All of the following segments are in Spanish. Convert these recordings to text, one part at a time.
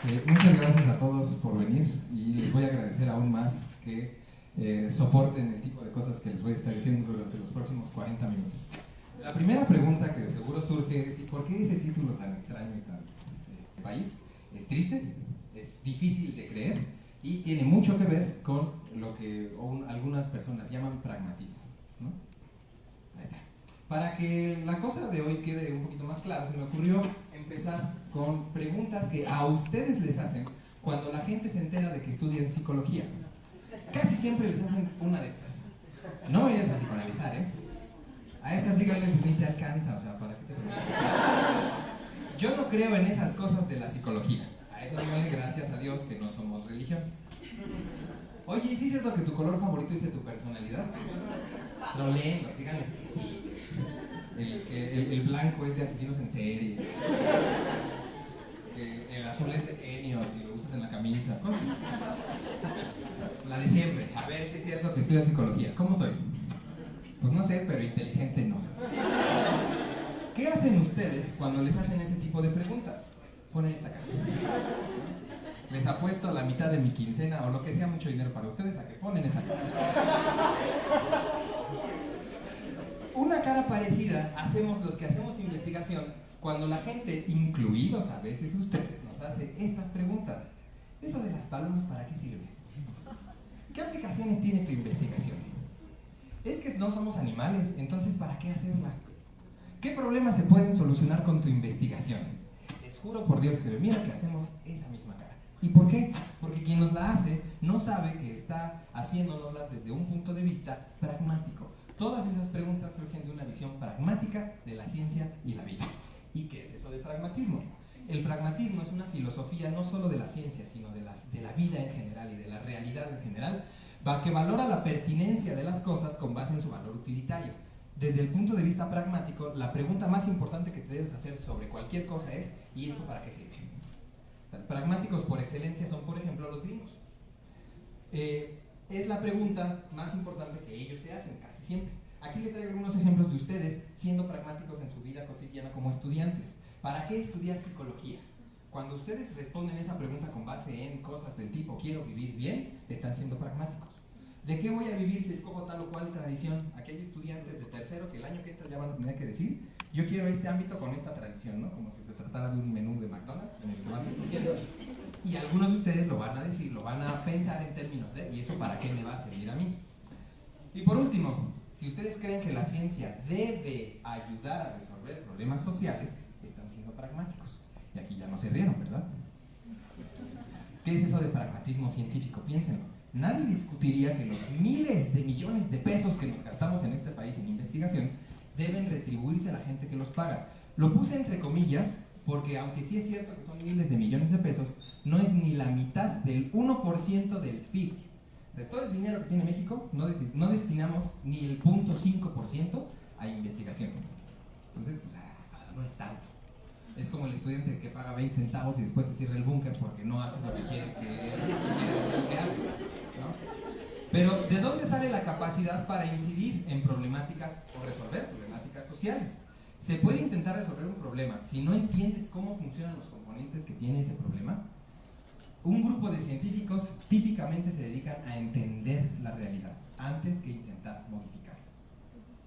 Muchas gracias a todos por venir y les voy a agradecer aún más que soporten el tipo de cosas que les voy a estar diciendo durante los próximos 40 minutos. La primera pregunta que de seguro surge es: ¿y por qué ese título tan extraño y tan país? Es triste, es difícil de creer y tiene mucho que ver con lo que algunas personas llaman pragmatismo, ¿no? Ahí está. Para que la cosa de hoy quede un poquito más clara, se me ocurrió empezar con preguntas que a ustedes les hacen cuando la gente se entera de que estudian psicología. Casi siempre les hacen una de estas. No me vayas a psicoanalizar, ¿eh? A esas díganles, pues ni te alcanza, o sea, ¿para qué te preguntas? Yo no creo en esas cosas de la psicología. A eso díganle gracias a Dios que no somos religión. Oye, ¿y sí es cierto que tu color favorito dice tu personalidad? Trolenlos, díganles que sí. El blanco es de asesinos en serie. El azul es de genios y lo usas en la camisa. Cosas. La de siempre. A ver si es cierto que estudias psicología. ¿Cómo soy? Pues no sé, pero inteligente no. ¿Qué hacen ustedes cuando les hacen ese tipo de preguntas? Ponen esta cara. Les apuesto la mitad de mi quincena o lo que sea mucho dinero para ustedes a que ponen esa cara. Una cara parecida hacemos los que hacemos investigación cuando la gente, incluidos a veces ustedes, nos hace estas preguntas. ¿Eso de las palomas para qué sirve? ¿Qué aplicaciones tiene tu investigación? Es que no somos animales, entonces ¿para qué hacerla? ¿Qué problemas se pueden solucionar con tu investigación? Les juro por Dios que mira que hacemos esa misma cara. ¿Y por qué? Porque quien nos la hace no sabe que está haciéndonoslas desde un punto de vista pragmático. Todas esas preguntas surgen de una visión pragmática de la ciencia y la vida. ¿Y qué es eso del pragmatismo? El pragmatismo es una filosofía no solo de la ciencia, sino de la vida en general y de la realidad en general, que valora la pertinencia de las cosas con base en su valor utilitario. Desde el punto de vista pragmático, la pregunta más importante que te debes hacer sobre cualquier cosa es: ¿y esto para qué sirve? O sea, pragmáticos por excelencia son, por ejemplo, los gringos. Es la pregunta más importante que ellos se hacen casi siempre. Aquí les traigo algunos ejemplos de ustedes siendo pragmáticos en su vida cotidiana como estudiantes. ¿Para qué estudiar psicología? Cuando ustedes responden esa pregunta con base en cosas del tipo quiero vivir bien, están siendo pragmáticos. ¿De qué voy a vivir si escojo tal o cual tradición? Aquí hay estudiantes de tercero que el año que entra ya van a tener que decir: yo quiero este ámbito con esta tradición, ¿no? Como si se tratara de un menú de McDonald's en el que vas escogiendo. Y algunos de ustedes lo van a decir, lo van a pensar en términos de ¿y eso para qué me va a servir a mí? Y por último, si ustedes creen que la ciencia debe ayudar a resolver problemas sociales, están siendo pragmáticos. Y aquí ya no se rieron, ¿verdad? ¿Qué es eso de pragmatismo científico? Piénsenlo. Nadie discutiría que los miles de millones de pesos que nos gastamos en este país en investigación deben retribuirse a la gente que los paga. Lo puse entre comillas porque, aunque sí es cierto que son miles de millones de pesos, no es ni la mitad del 1% del PIB. De todo el dinero que tiene México, no destinamos ni el 0.5% a investigación. Entonces, pues, no es tanto. Es como el estudiante que paga 20 centavos y después te cierra el búnker porque no haces lo que quiere que haces, ¿no? Pero, ¿de dónde sale la capacidad para incidir en problemáticas o resolver problemáticas sociales? Se puede intentar resolver un problema si no entiendes cómo funcionan los componentes que tiene ese problema. Un grupo de científicos típicamente se dedican a entender la realidad antes que intentar modificarla.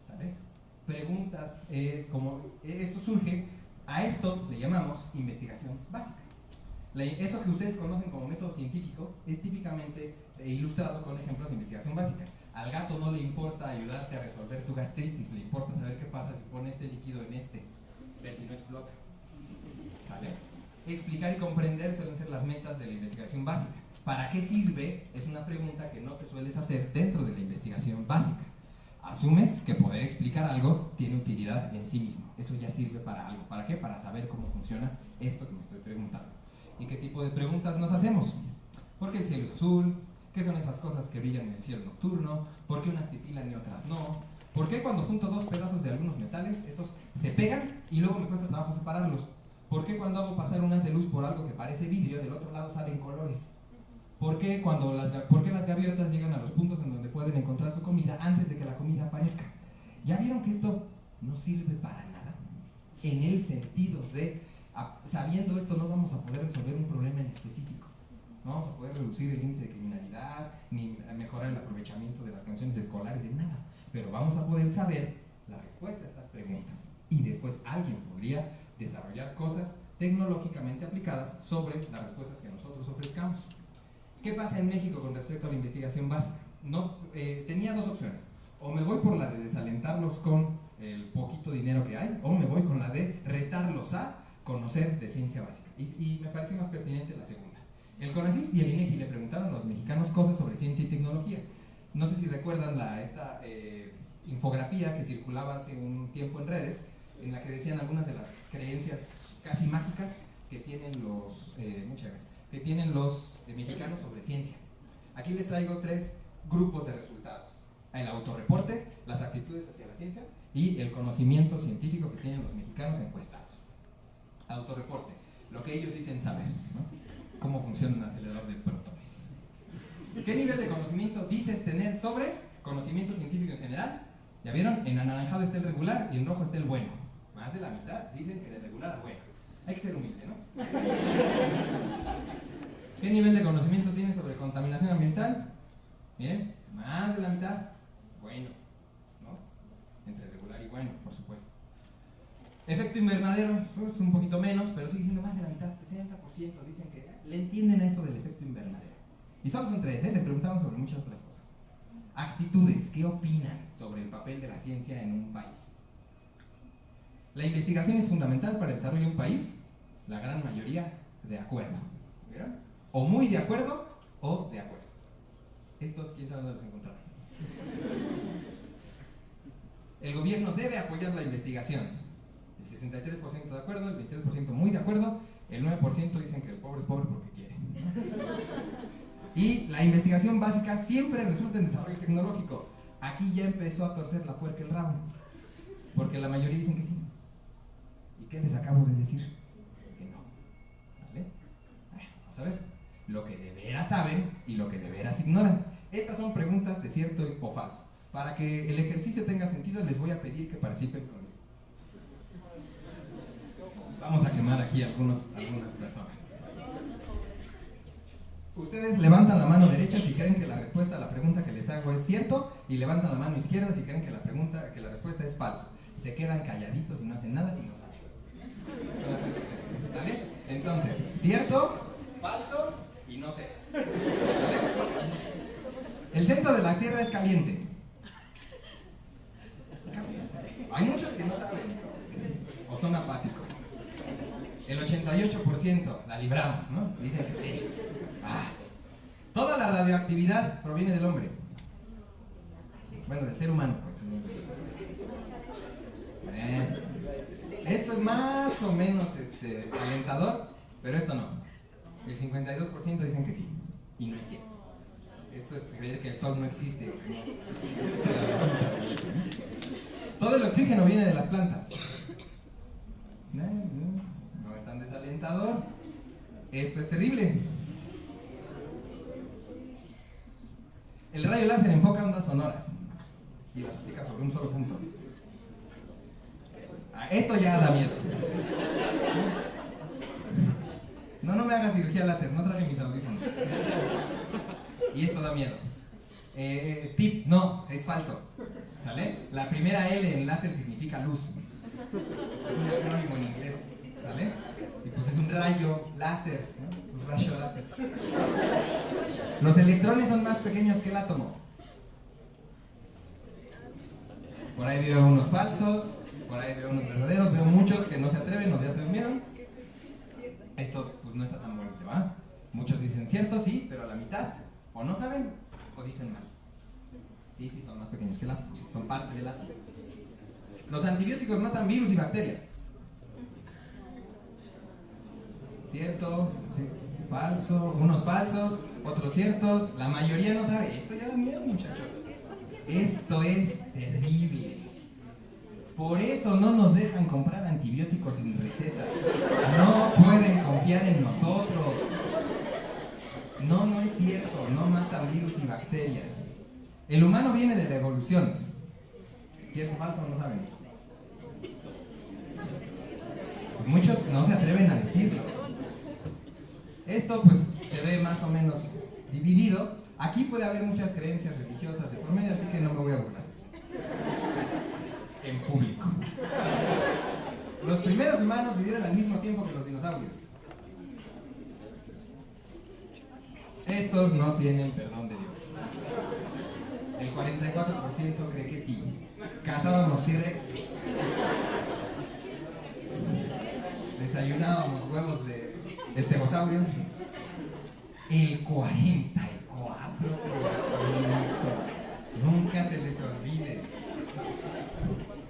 ¿Vale? Preguntas como esto surge, a esto le llamamos investigación básica. Eso que ustedes conocen como método científico es típicamente ilustrado con ejemplos de investigación básica. Al gato no le importa ayudarte a resolver tu gastritis, le importa saber qué pasa si pone este líquido en ver si no explota. ¿Vale? Explicar y comprender suelen ser las metas de la investigación básica. ¿Para qué sirve? Es una pregunta que no te sueles hacer dentro de la investigación básica. Asumes que poder explicar algo tiene utilidad en sí mismo. Eso ya sirve para algo. ¿Para qué? Para saber cómo funciona esto que me estoy preguntando. ¿Y qué tipo de preguntas nos hacemos? ¿Por qué el cielo es azul? ¿Qué son esas cosas que brillan en el cielo nocturno? ¿Por qué unas titilan y otras no? ¿Por qué cuando junto dos pedazos de algunos metales, estos se pegan y luego me cuesta trabajo separarlos? ¿Por qué cuando hago pasar un haz de luz por algo que parece vidrio, del otro lado salen colores? ¿Por qué las gaviotas llegan a los puntos en donde pueden encontrar su comida antes de que la comida aparezca? ¿Ya vieron que esto no sirve para nada? En el sentido de Sabiendo esto no vamos a poder resolver un problema en específico. No vamos a poder reducir el índice de criminalidad, ni mejorar el aprovechamiento de las canciones escolares, de nada. Pero vamos a poder saber la respuesta a estas preguntas. Y después alguien podría desarrollar cosas tecnológicamente aplicadas sobre las respuestas que nosotros ofrezcamos. ¿Qué pasa en México con respecto a la investigación básica? Tenía dos opciones. O me voy por la de desalentarlos con el poquito dinero que hay, o me voy con la de retarlos a conocer de ciencia básica. Y me parece más pertinente la segunda. El CONACYT y el INEGI le preguntaron a los mexicanos cosas sobre ciencia y tecnología. No sé si recuerdan esta infografía que circulaba hace un tiempo en redes, en la que decían algunas de las creencias casi mágicas que tienen los mexicanos sobre ciencia. Aquí les traigo 3 grupos de resultados: el autorreporte, las actitudes hacia la ciencia y el conocimiento científico que tienen los mexicanos encuestados. Autorreporte, lo que ellos dicen saber, ¿no? Cómo funciona un acelerador de protones. ¿Qué nivel de conocimiento dices tener sobre conocimiento científico en general? ¿Ya vieron? En anaranjado está el regular y en rojo está el bueno. Más de la mitad dicen que de regular a bueno. Hay que ser humilde, ¿no? ¿Qué nivel de conocimiento tienes sobre contaminación ambiental? Miren, más de la mitad, bueno, ¿no? Entre regular y bueno, por supuesto. Efecto invernadero, pues un poquito menos, pero sigue siendo más de la mitad, 60% dicen que le entienden eso del efecto invernadero. Y solo son 3, les preguntamos sobre muchas otras cosas. Actitudes, ¿qué opinan sobre el papel de la ciencia en un país? La investigación es fundamental para el desarrollo de un país, la gran mayoría de acuerdo. ¿Vieron? O muy de acuerdo o de acuerdo. Estos, ¿quién sabe dónde los encontraron? El gobierno debe apoyar la investigación. El 63% de acuerdo, el 23% muy de acuerdo, el 9% dicen que el pobre es pobre porque quiere. Y la investigación básica siempre resulta en desarrollo tecnológico. Aquí ya empezó a torcer la puerca el rabo, porque la mayoría dicen que sí. ¿Y qué les acabo de decir? Que no. ¿Vale? Vamos a ver. Lo que de veras saben y lo que de veras ignoran. Estas son preguntas de cierto o falso. Para que el ejercicio tenga sentido, les voy a pedir que participen conmigo. Vamos a quemar aquí algunas personas. Ustedes levantan la mano derecha si creen que la respuesta a la pregunta que les hago es cierto, y levantan la mano izquierda si creen que la respuesta es falso. Se quedan calladitos y no hacen nada si no saben. ¿Vale? Entonces, cierto, falso y no sé. ¿Vale? El centro de la Tierra es caliente. Hay muchos que no saben o son apáticos. El 88% la libramos, ¿no? Dicen que sí. Toda la radioactividad proviene del hombre. Bueno, del ser humano. Esto es más o menos alentador, pero esto no. El 52% dicen que sí. Y no es cierto. Esto es creer que el sol no existe. Todo el oxígeno viene de las plantas. No es tan desalentador. Esto es terrible. El rayo láser enfoca ondas sonoras y las aplica sobre un solo punto. Esto ya da miedo. No me hagas cirugía láser, no traje mis audífonos. Y esto da miedo. Tip, no, es falso. ¿Vale? La primera L en láser significa luz. Es un acrónimo en inglés. ¿Vale? Y pues es un rayo láser, ¿no? Un rayo láser. Los electrones son más pequeños que el átomo. Por ahí veo unos falsos, por ahí veo unos verdaderos, veo muchos que no se atreven, o ya se durmieron. Esto pues no está tan bueno, ¿va? Muchos dicen cierto, sí, pero a la mitad. O no saben, o dicen mal. Sí, son más pequeños que el átomo, son parte del átomo. Los antibióticos matan virus y bacterias. Cierto, sí, falso, unos falsos, otros ciertos, la mayoría no sabe. Esto ya da miedo, muchachos. Esto es terrible. Por eso no nos dejan comprar antibióticos sin receta. No pueden confiar en nosotros. No es cierto, no matan virus y bacterias. El humano viene de la evolución. ¿Cierto o falso? No saben. muchos no se atreven a decirlo. Esto pues se ve más o menos dividido. Aquí puede haber muchas creencias religiosas de por medio, así que no me voy a burlar. En público. Los primeros humanos vivieron al mismo tiempo que los dinosaurios. Estos no tienen perdón de Dios. El 44% cree que sí. Cazábamos T-Rex. Desayunábamos huevos de estegosaurio. El 44%. Nunca se les olvide.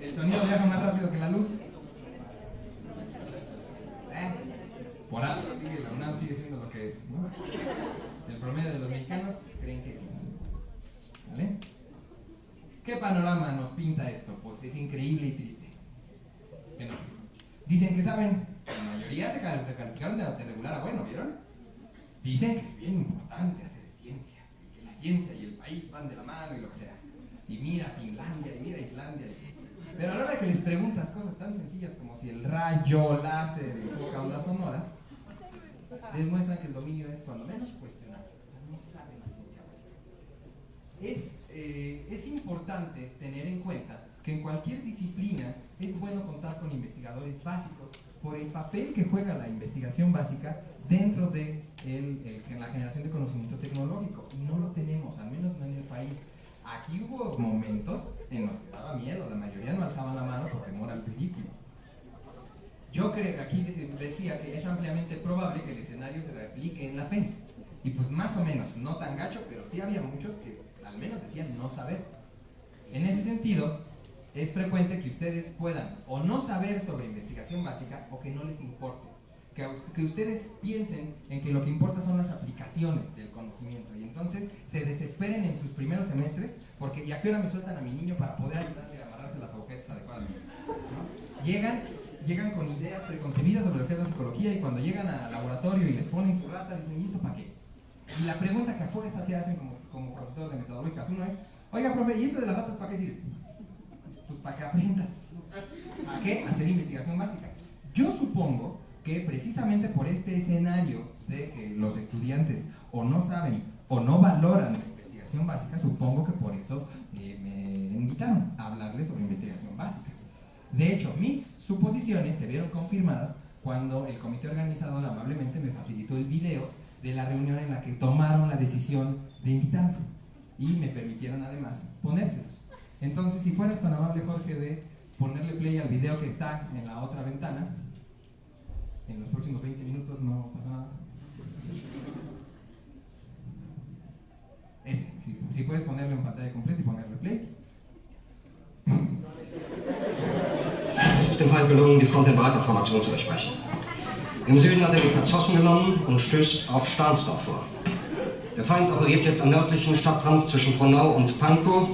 El sonido viaja más rápido que la luz. Por algo sigue, la UNAM sigue siendo lo que es, ¿no? El promedio de los mexicanos creen que sí. ¿Vale? ¿Qué panorama nos pinta esto? Pues es increíble y triste. ¿Qué no? Dicen que saben, la mayoría se calificaron de regular a bueno, ¿vieron? Dicen que es bien importante hacer ciencia, que la ciencia y el país van de la mano y lo que sea. Y mira Finlandia, y mira Islandia. Pero a la hora de que les preguntas cosas tan sencillas como si el rayo láser enfoca ondas sonoras, demuestran que el dominio es cuando menos cuestionable. No saben la ciencia básica. Es importante tener en cuenta que en cualquier disciplina es bueno contar con investigadores básicos por el papel que juega la investigación básica dentro de la generación de conocimiento tecnológico. Y no lo tenemos, al menos no en el país. Aquí hubo momentos en los que daba miedo, la mayoría no alzaban la mano por temor al ridículo. Yo creo, aquí decía que es ampliamente probable que el escenario se replique en la PES. Y pues más o menos, no tan gacho, pero sí había muchos que al menos decían no saber. En ese sentido, es frecuente que ustedes puedan o no saber sobre investigación básica o que no les importe. Que ustedes piensen en que lo que importa son las aplicaciones del conocimiento y entonces se desesperen en sus primeros semestres porque ¿y a qué hora me sueltan a mi niño para poder ayudarle a amarrarse las agujetas adecuadamente? ¿No? Llegan con ideas preconcebidas sobre lo que es la psicología y cuando llegan al laboratorio y les ponen su rata dicen ¿y esto para qué? Y la pregunta que a fuerza te hacen como profesor de metodológicas uno es oiga profe, ¿y esto de las ratas para qué sirve? Pues para que aprendas. ¿A qué? A hacer investigación básica. Yo supongo que precisamente por este escenario de que los estudiantes o no saben o no valoran la investigación básica, supongo que por eso me invitaron a hablarles sobre investigación básica. De hecho, mis suposiciones se vieron confirmadas cuando el comité organizador amablemente me facilitó el video de la reunión en la que tomaron la decisión de invitarme y me permitieron además ponérselos. Entonces, si fueras tan amable, Jorge, de ponerle play al video que está en la otra ventana, en los próximos 20 minutos no pasa nada. Ese, si puedes ponerlo en pantalla completa y ponerle play. Es ist dem Feind gelungen, die Front in breiter Formation zu durchbrechen. Im Süden hat er die Patzossen genommen und stößt auf Stahnsdorf vor. Der Feind operiert jetzt am nördlichen Stadtrand zwischen Frohnau und Pankow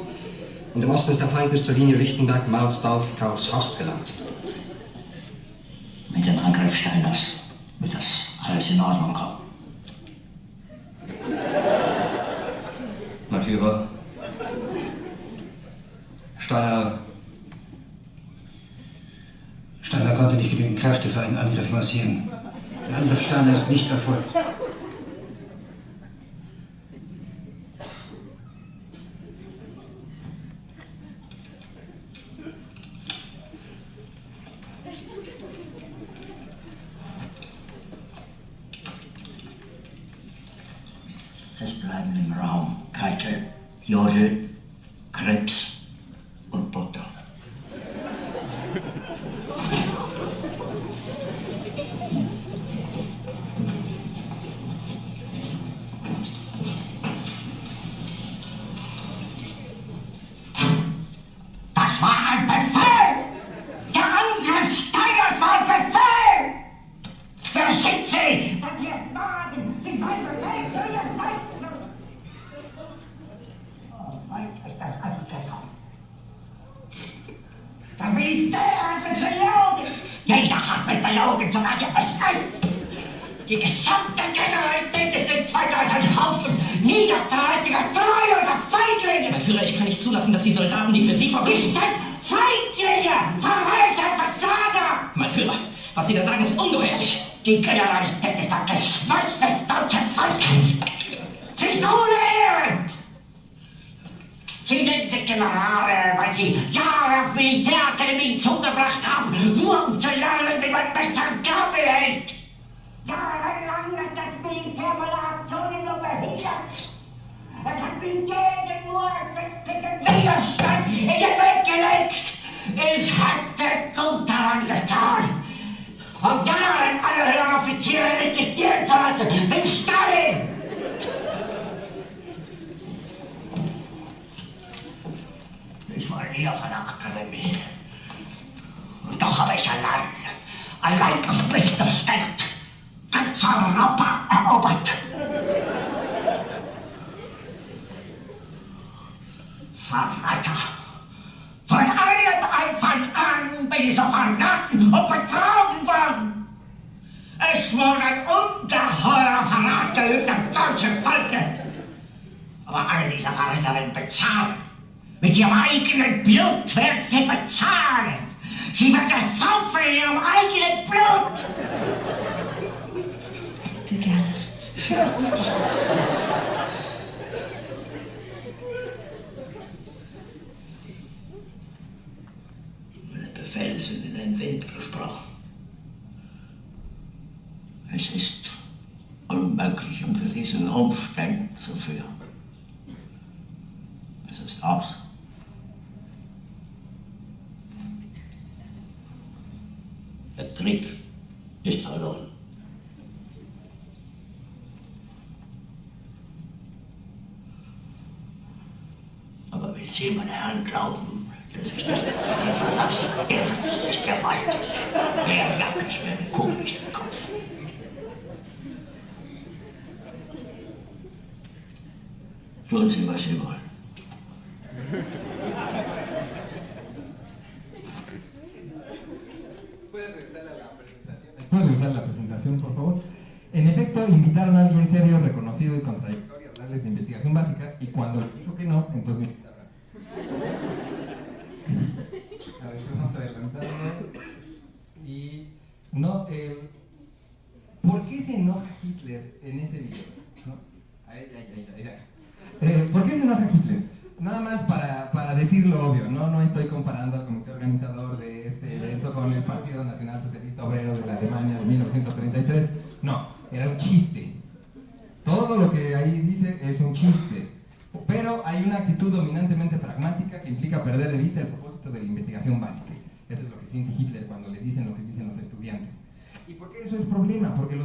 und im Osten ist der Feind bis zur Linie Lichtenberg-Marsdorf-Karlshorst gelangt. Mit dem Angriff Steiners wird das alles in Ordnung kommen. Mein Führer, Steiner konnte nicht genügend Kräfte für einen Angriff massieren. Der Angriff Steiner ist nicht erfolgt. Es bleiben im Raum Keitel, Jodel, Krebs und Butter. Das war ein Befehl! Der Angriff Steiners war ein Befehl! Wer schickt sie? Matthias Wagen! Die beiden Befehl für ihr Zeit! Oh, weit ist das angekommen. Da will der hat belogen! Jeder hat mich belogen, sogar ihr SS! Die gesamte Generalität ist in 2000 Haufen niederträchtiger, treuloser Feiglinge! Mein Führer, ich kann nicht zulassen, dass die Soldaten, die für Sie Feiglinge! Verwalter, Versager! Mein Führer, was Was Sie da sagen, ist ungeheuerlich. Die Generalität ist das Geschmolz des deutschen Volkes. Sie ist ohne Ehre. Sie nennen sich Generale, weil Sie Jahre auf Militärakademien zugebracht haben, nur um zu lernen, wie man Messer und Gabel hält. Jahrelang hat das Militär meine Aktionen nur behindert. Es hat mir jeden nur effektiven Widerstand in den Weg gelegt. Ich hätte gut daran getan, von Jahren alle höheren Offiziere liquidieren zu lassen, wie Stalin. Ich war nie auf einer Akademie. Und doch habe ich allein auf mich gestellt, ganz Europa erobert. Verräter! Von allem Anfang an bin ich so verraten und betrogen worden. Es wurde ein ungeheurer Verrat geübt am deutschen Volke. Aber alle diese Verräter werden bezahlen. Mit ihrem eigenen Blut werden sie bezahlen. Sie werden das saufen in ihrem eigenen Blut. Bitte gerne. Meine Befehle sind in den Wind gesprochen. Es ist unmöglich, unter diesen Umständen zu führen. Es ist aus. Der Krieg ist verloren. Aber wenn Sie, meine Herren, glauben, dass ich das mit mir verlasse, irren Sie sich gewaltig. Mehr jag ich mir eine Kugel durch den Kopf. Tun Sie, was Sie wollen. ¿Puedes regresar a la presentación, por favor? En efecto, invitaron a alguien serio, reconocido y contradictorio a hablarles de investigación básica, y cuando les dijo que no, entonces me invitaron. A ver, vamos adelantando. Y no, ¿por qué se enoja Hitler en ese video? ¿No? ¿Por qué se enoja Hitler? Nada más para decir lo obvio, no estoy comparando al comité organizador de este evento con el Partido Nacional Socialista Obrero de la Alemania de 1933. No, era un chiste. Todo lo que ahí dice es un chiste. Pero hay una actitud dominantemente pragmática que implica perder de vista el propósito de la investigación básica. Eso es lo que siente Hitler cuando le dicen lo que dicen los estudiantes. ¿Y por qué eso es problema? Porque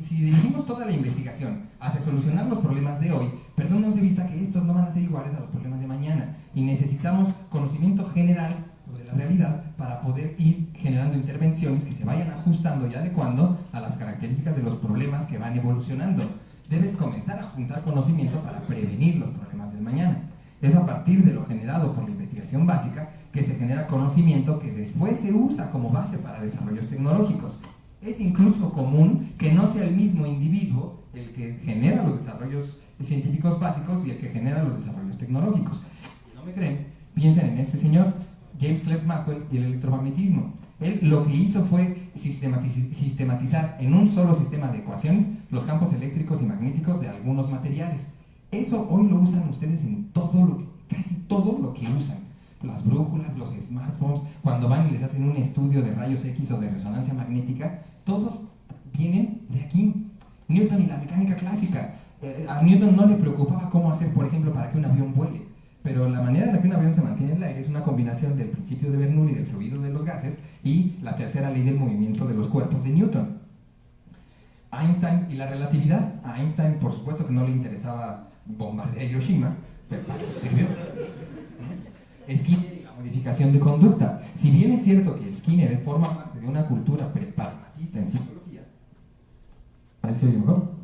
si dirigimos toda la investigación hacia solucionar los problemas de hoy, perdemos de vista que estos no van a ser iguales a los problemas de mañana. Y necesitamos conocimiento general sobre la realidad para poder ir generando intervenciones que se vayan ajustando y adecuando a las características de los problemas que van evolucionando. Debes comenzar a juntar conocimiento para prevenir los problemas del mañana. Es a partir de lo generado por la investigación básica que se genera conocimiento que después se usa como base para desarrollos tecnológicos. Es incluso común que no sea el mismo individuo el que genera los desarrollos científicos básicos y el que genera los desarrollos tecnológicos. Si no me creen, piensen en este señor, James Clerk Maxwell, y el electromagnetismo. Él lo que hizo fue sistematizar en un solo sistema de ecuaciones los campos eléctricos y magnéticos de algunos materiales. Eso hoy lo usan ustedes en casi todo lo que usan. Las brújulas, los smartphones, cuando van y les hacen un estudio de rayos X o de resonancia magnética, todos vienen de aquí. Newton y la mecánica clásica. A Newton no le preocupaba cómo hacer, por ejemplo, para que un avión vuele, pero la manera en la que un avión se mantiene en el aire es una combinación del principio de Bernoulli, del fluido de los gases, y la tercera ley del movimiento de los cuerpos de Newton. Einstein y la relatividad. A Einstein, por supuesto que no le interesaba bombardear Hiroshima, pero para eso sirvió. Skinner y la modificación de conducta. Si bien es cierto que Skinner forma parte de una cultura pragmatista en psicología, ¿a ver si oye mejor?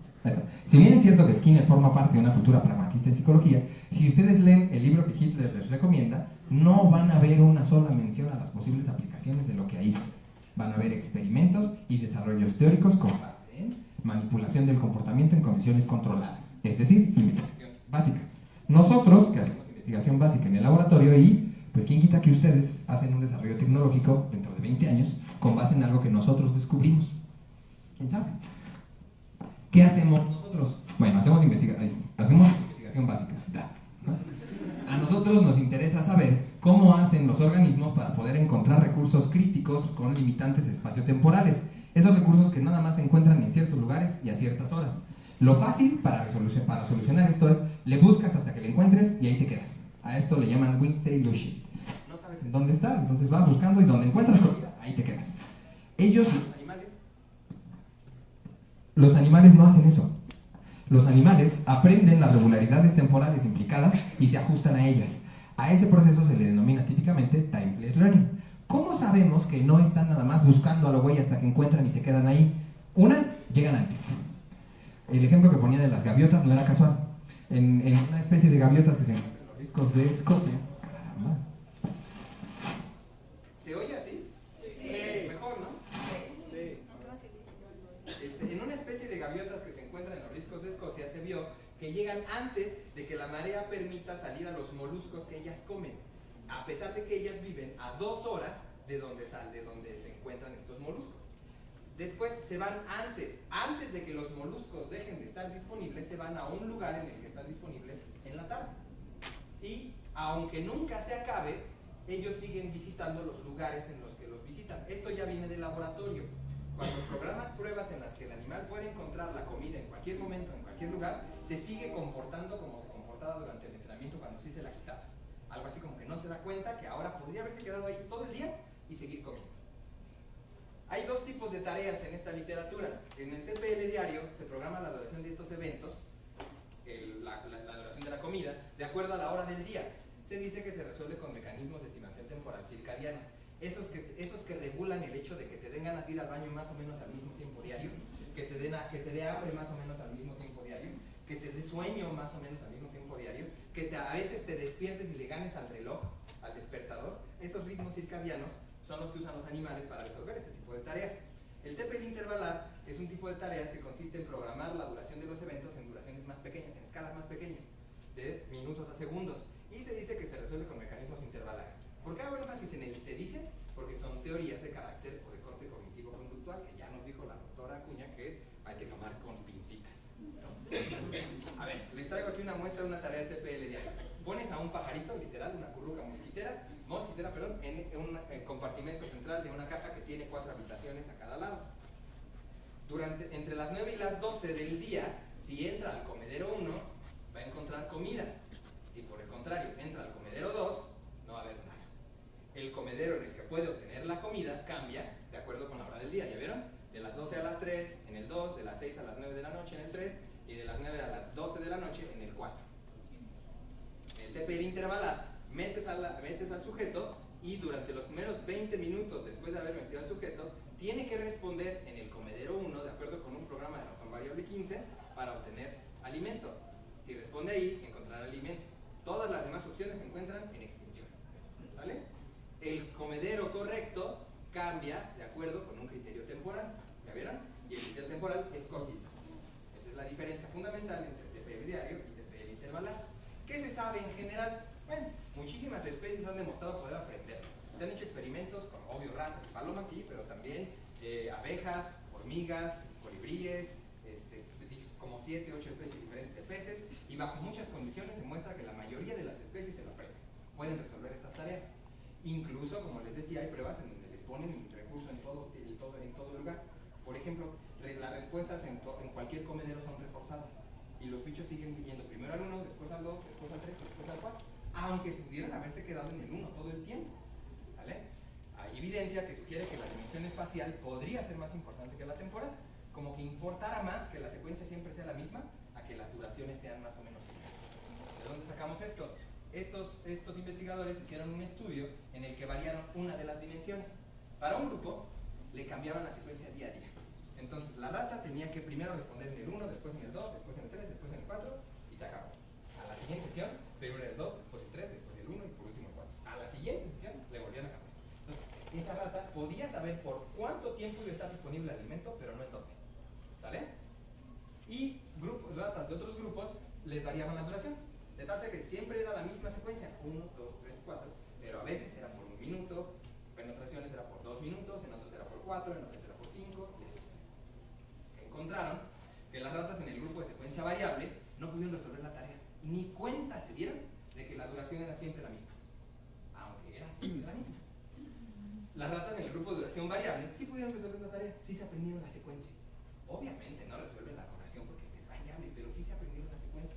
Si bien es cierto que Skinner forma parte de una cultura pragmatista en psicología, si ustedes leen el libro que Hitler les recomienda, no van a ver una sola mención a las posibles aplicaciones de lo que ahí se dice. Van a ver experimentos y desarrollos teóricos con base en manipulación del comportamiento en condiciones controladas, es decir, investigación básica. Nosotros, que hacemos investigación básica en el laboratorio y Pues quién quita que ustedes hacen un desarrollo tecnológico dentro de 20 años con base en algo que nosotros descubrimos. ¿Quién sabe? ¿Qué hacemos nosotros? Bueno, hacemos investigación básica. A nosotros nos interesa saber cómo hacen los organismos para poder encontrar recursos críticos con limitantes espaciotemporales. Esos recursos que nada más se encuentran en ciertos lugares y a ciertas horas. Lo fácil para solucionar esto es, le buscas hasta que le encuentres y ahí te quedas. A esto le llaman Winstay-Loshi. No sabes en dónde está, entonces vas buscando y donde encuentras comida, ahí te quedas. Los animales no hacen eso. Los animales aprenden las regularidades temporales implicadas y se ajustan a ellas. A ese proceso se le denomina típicamente time-based learning. ¿Cómo sabemos que no están nada más buscando a lo güey hasta que encuentran y se quedan ahí? Llegan antes. El ejemplo que ponía de las gaviotas no era casual. En una especie de gaviotas que se encuentran en los riscos de Escocia. Caramba. ¿Se oye así? Sí. Mejor, ¿no? Sí. En una especie de gaviotas que se encuentran en los riscos de Escocia se vio que llegan antes de que la marea permita salir a los moluscos que ellas comen, a pesar de que ellas viven a 2 horas de donde se encuentran estos moluscos. Después se van antes de que los moluscos dejen de estar disponibles, se van a un lugar en el que están disponibles en la tarde. Y aunque nunca se acabe, ellos siguen visitando los lugares en los que los visitan. Esto ya viene del laboratorio. Cuando programas pruebas en las que el animal puede encontrar la comida en cualquier momento, en cualquier lugar, se sigue comportando como se comportaba durante el entrenamiento cuando sí se la quitabas. Algo así como que no se da cuenta que ahora podría haberse quedado ahí todo el día y seguir comiendo. Hay 2 tipos de tareas en esta literatura. En el TPL diario se programa la duración de estos eventos, la duración de la comida, de acuerdo a la hora del día. Se dice que se resuelve con mecanismos de estimación temporal circadianos. Esos que regulan el hecho de que te den ganas de ir al baño más o menos al mismo tiempo diario, que te dé hambre más o menos al mismo tiempo diario, que te dé sueño más o menos al mismo tiempo diario, que a veces te despiertes y le ganes al reloj, al despertador. Esos ritmos circadianos son los que usan los animales para resolver este tipo de tareas. El TPL intervalar es un tipo de tareas que consiste en programar la duración de los eventos en duraciones más pequeñas, en escalas más pequeñas, de minutos a segundos, y se dice que se resuelve con mecanismos intervalares. ¿Por qué hago énfasis en el se dice? Porque son teorías de carácter o de corte cognitivo-conductual, que ya nos dijo la doctora Acuña que hay que tomar con pincitas. A ver, les traigo aquí una muestra de una tarea de TPL diario. Pones a un pajarito, literal, una curruca mosquitera, en un compartimento central de una caja que tiene 4 habitaciones a cada lado. Entre las 9 y las 12 del día, si entra al comedero 1, va a encontrar comida. Si por el contrario entra al comedero 2, no va a haber nada. El comedero en el que puede obtener la comida cambia de acuerdo con la hora del día, ¿ya vieron? De las 12 a las 3 en el 2, de las 6 a las 9 de la noche en el 3 y de las 9 a las 12 de la noche en el 4. En el TPL intervalar, metes al sujeto y durante los primeros 20 minutos después de haber metido al sujeto, tiene que responder en el comedero 1 de acuerdo con un programa de razón variable 15 para obtener alimento. Si responde ahí, encontrará alimento. Todas las demás opciones se encuentran en extinción. ¿Vale? El comedero correcto cambia de acuerdo con un criterio temporal. ¿Ya vieron? Y el criterio temporal es cortito. Esa es la diferencia fundamental entre TPL diario y TPL intervalar. ¿Qué se sabe en general? Bueno, muchísimas especies han demostrado poder aprender. Se han hecho experimentos con, obvio, ratas y palomas, sí, pero también abejas, hormigas, colibríes, como 7, 8 especies diferentes de peces, y bajo muchas condiciones se muestra que la mayoría de las especies se lo aprenden. Pueden resolver estas tareas. Incluso, como les decía, hay pruebas en donde les ponen recurso en todo lugar. Por ejemplo, las respuestas en cualquier comedero son reforzadas. Y los bichos siguen yendo primero al 1, después al 2, después al 3, después al 4. Aunque pudieran haberse quedado en el 1 todo el tiempo. ¿Vale? Hay evidencia que sugiere que la dimensión espacial podría ser más importante que la temporal. Como que importara más que la secuencia siempre sea la misma a que las duraciones sean más o menos similares. ¿De dónde sacamos esto? Estos investigadores hicieron un estudio en el que variaron una de las dimensiones. Para un grupo le cambiaban la secuencia día a día. Entonces la rata tenía que primero responder en el 1, después en el 2, después en el 3, después en el 4 y se acabó. A la siguiente sesión, primero el 2, después el 3, después el 1 y por último el 4. A la siguiente sesión le volvían a cambiar. Entonces esa rata podía saber por cuánto tiempo iba a estar disponible el alimento, pero no en dónde. ¿Sale? Y ratas de otros grupos les variaban la duración. De tal que siempre era la misma secuencia, 1, 2, 3, 4, pero a veces era por 1 minuto, en otras ocasiones era por 2 minutos, en otras era por 4, en otras era por 5, y así. Encontraron que las ratas en el grupo de secuencia variable no pudieron resolver la tarea, ni cuenta se dieron de que la duración era siempre la misma, aunque era siempre la misma. Las ratas en el grupo de duración variable sí pudieron resolver la tarea, sí se aprendieron la secuencia. Obviamente no resuelven la duración porque es variable, pero sí se aprendieron la secuencia.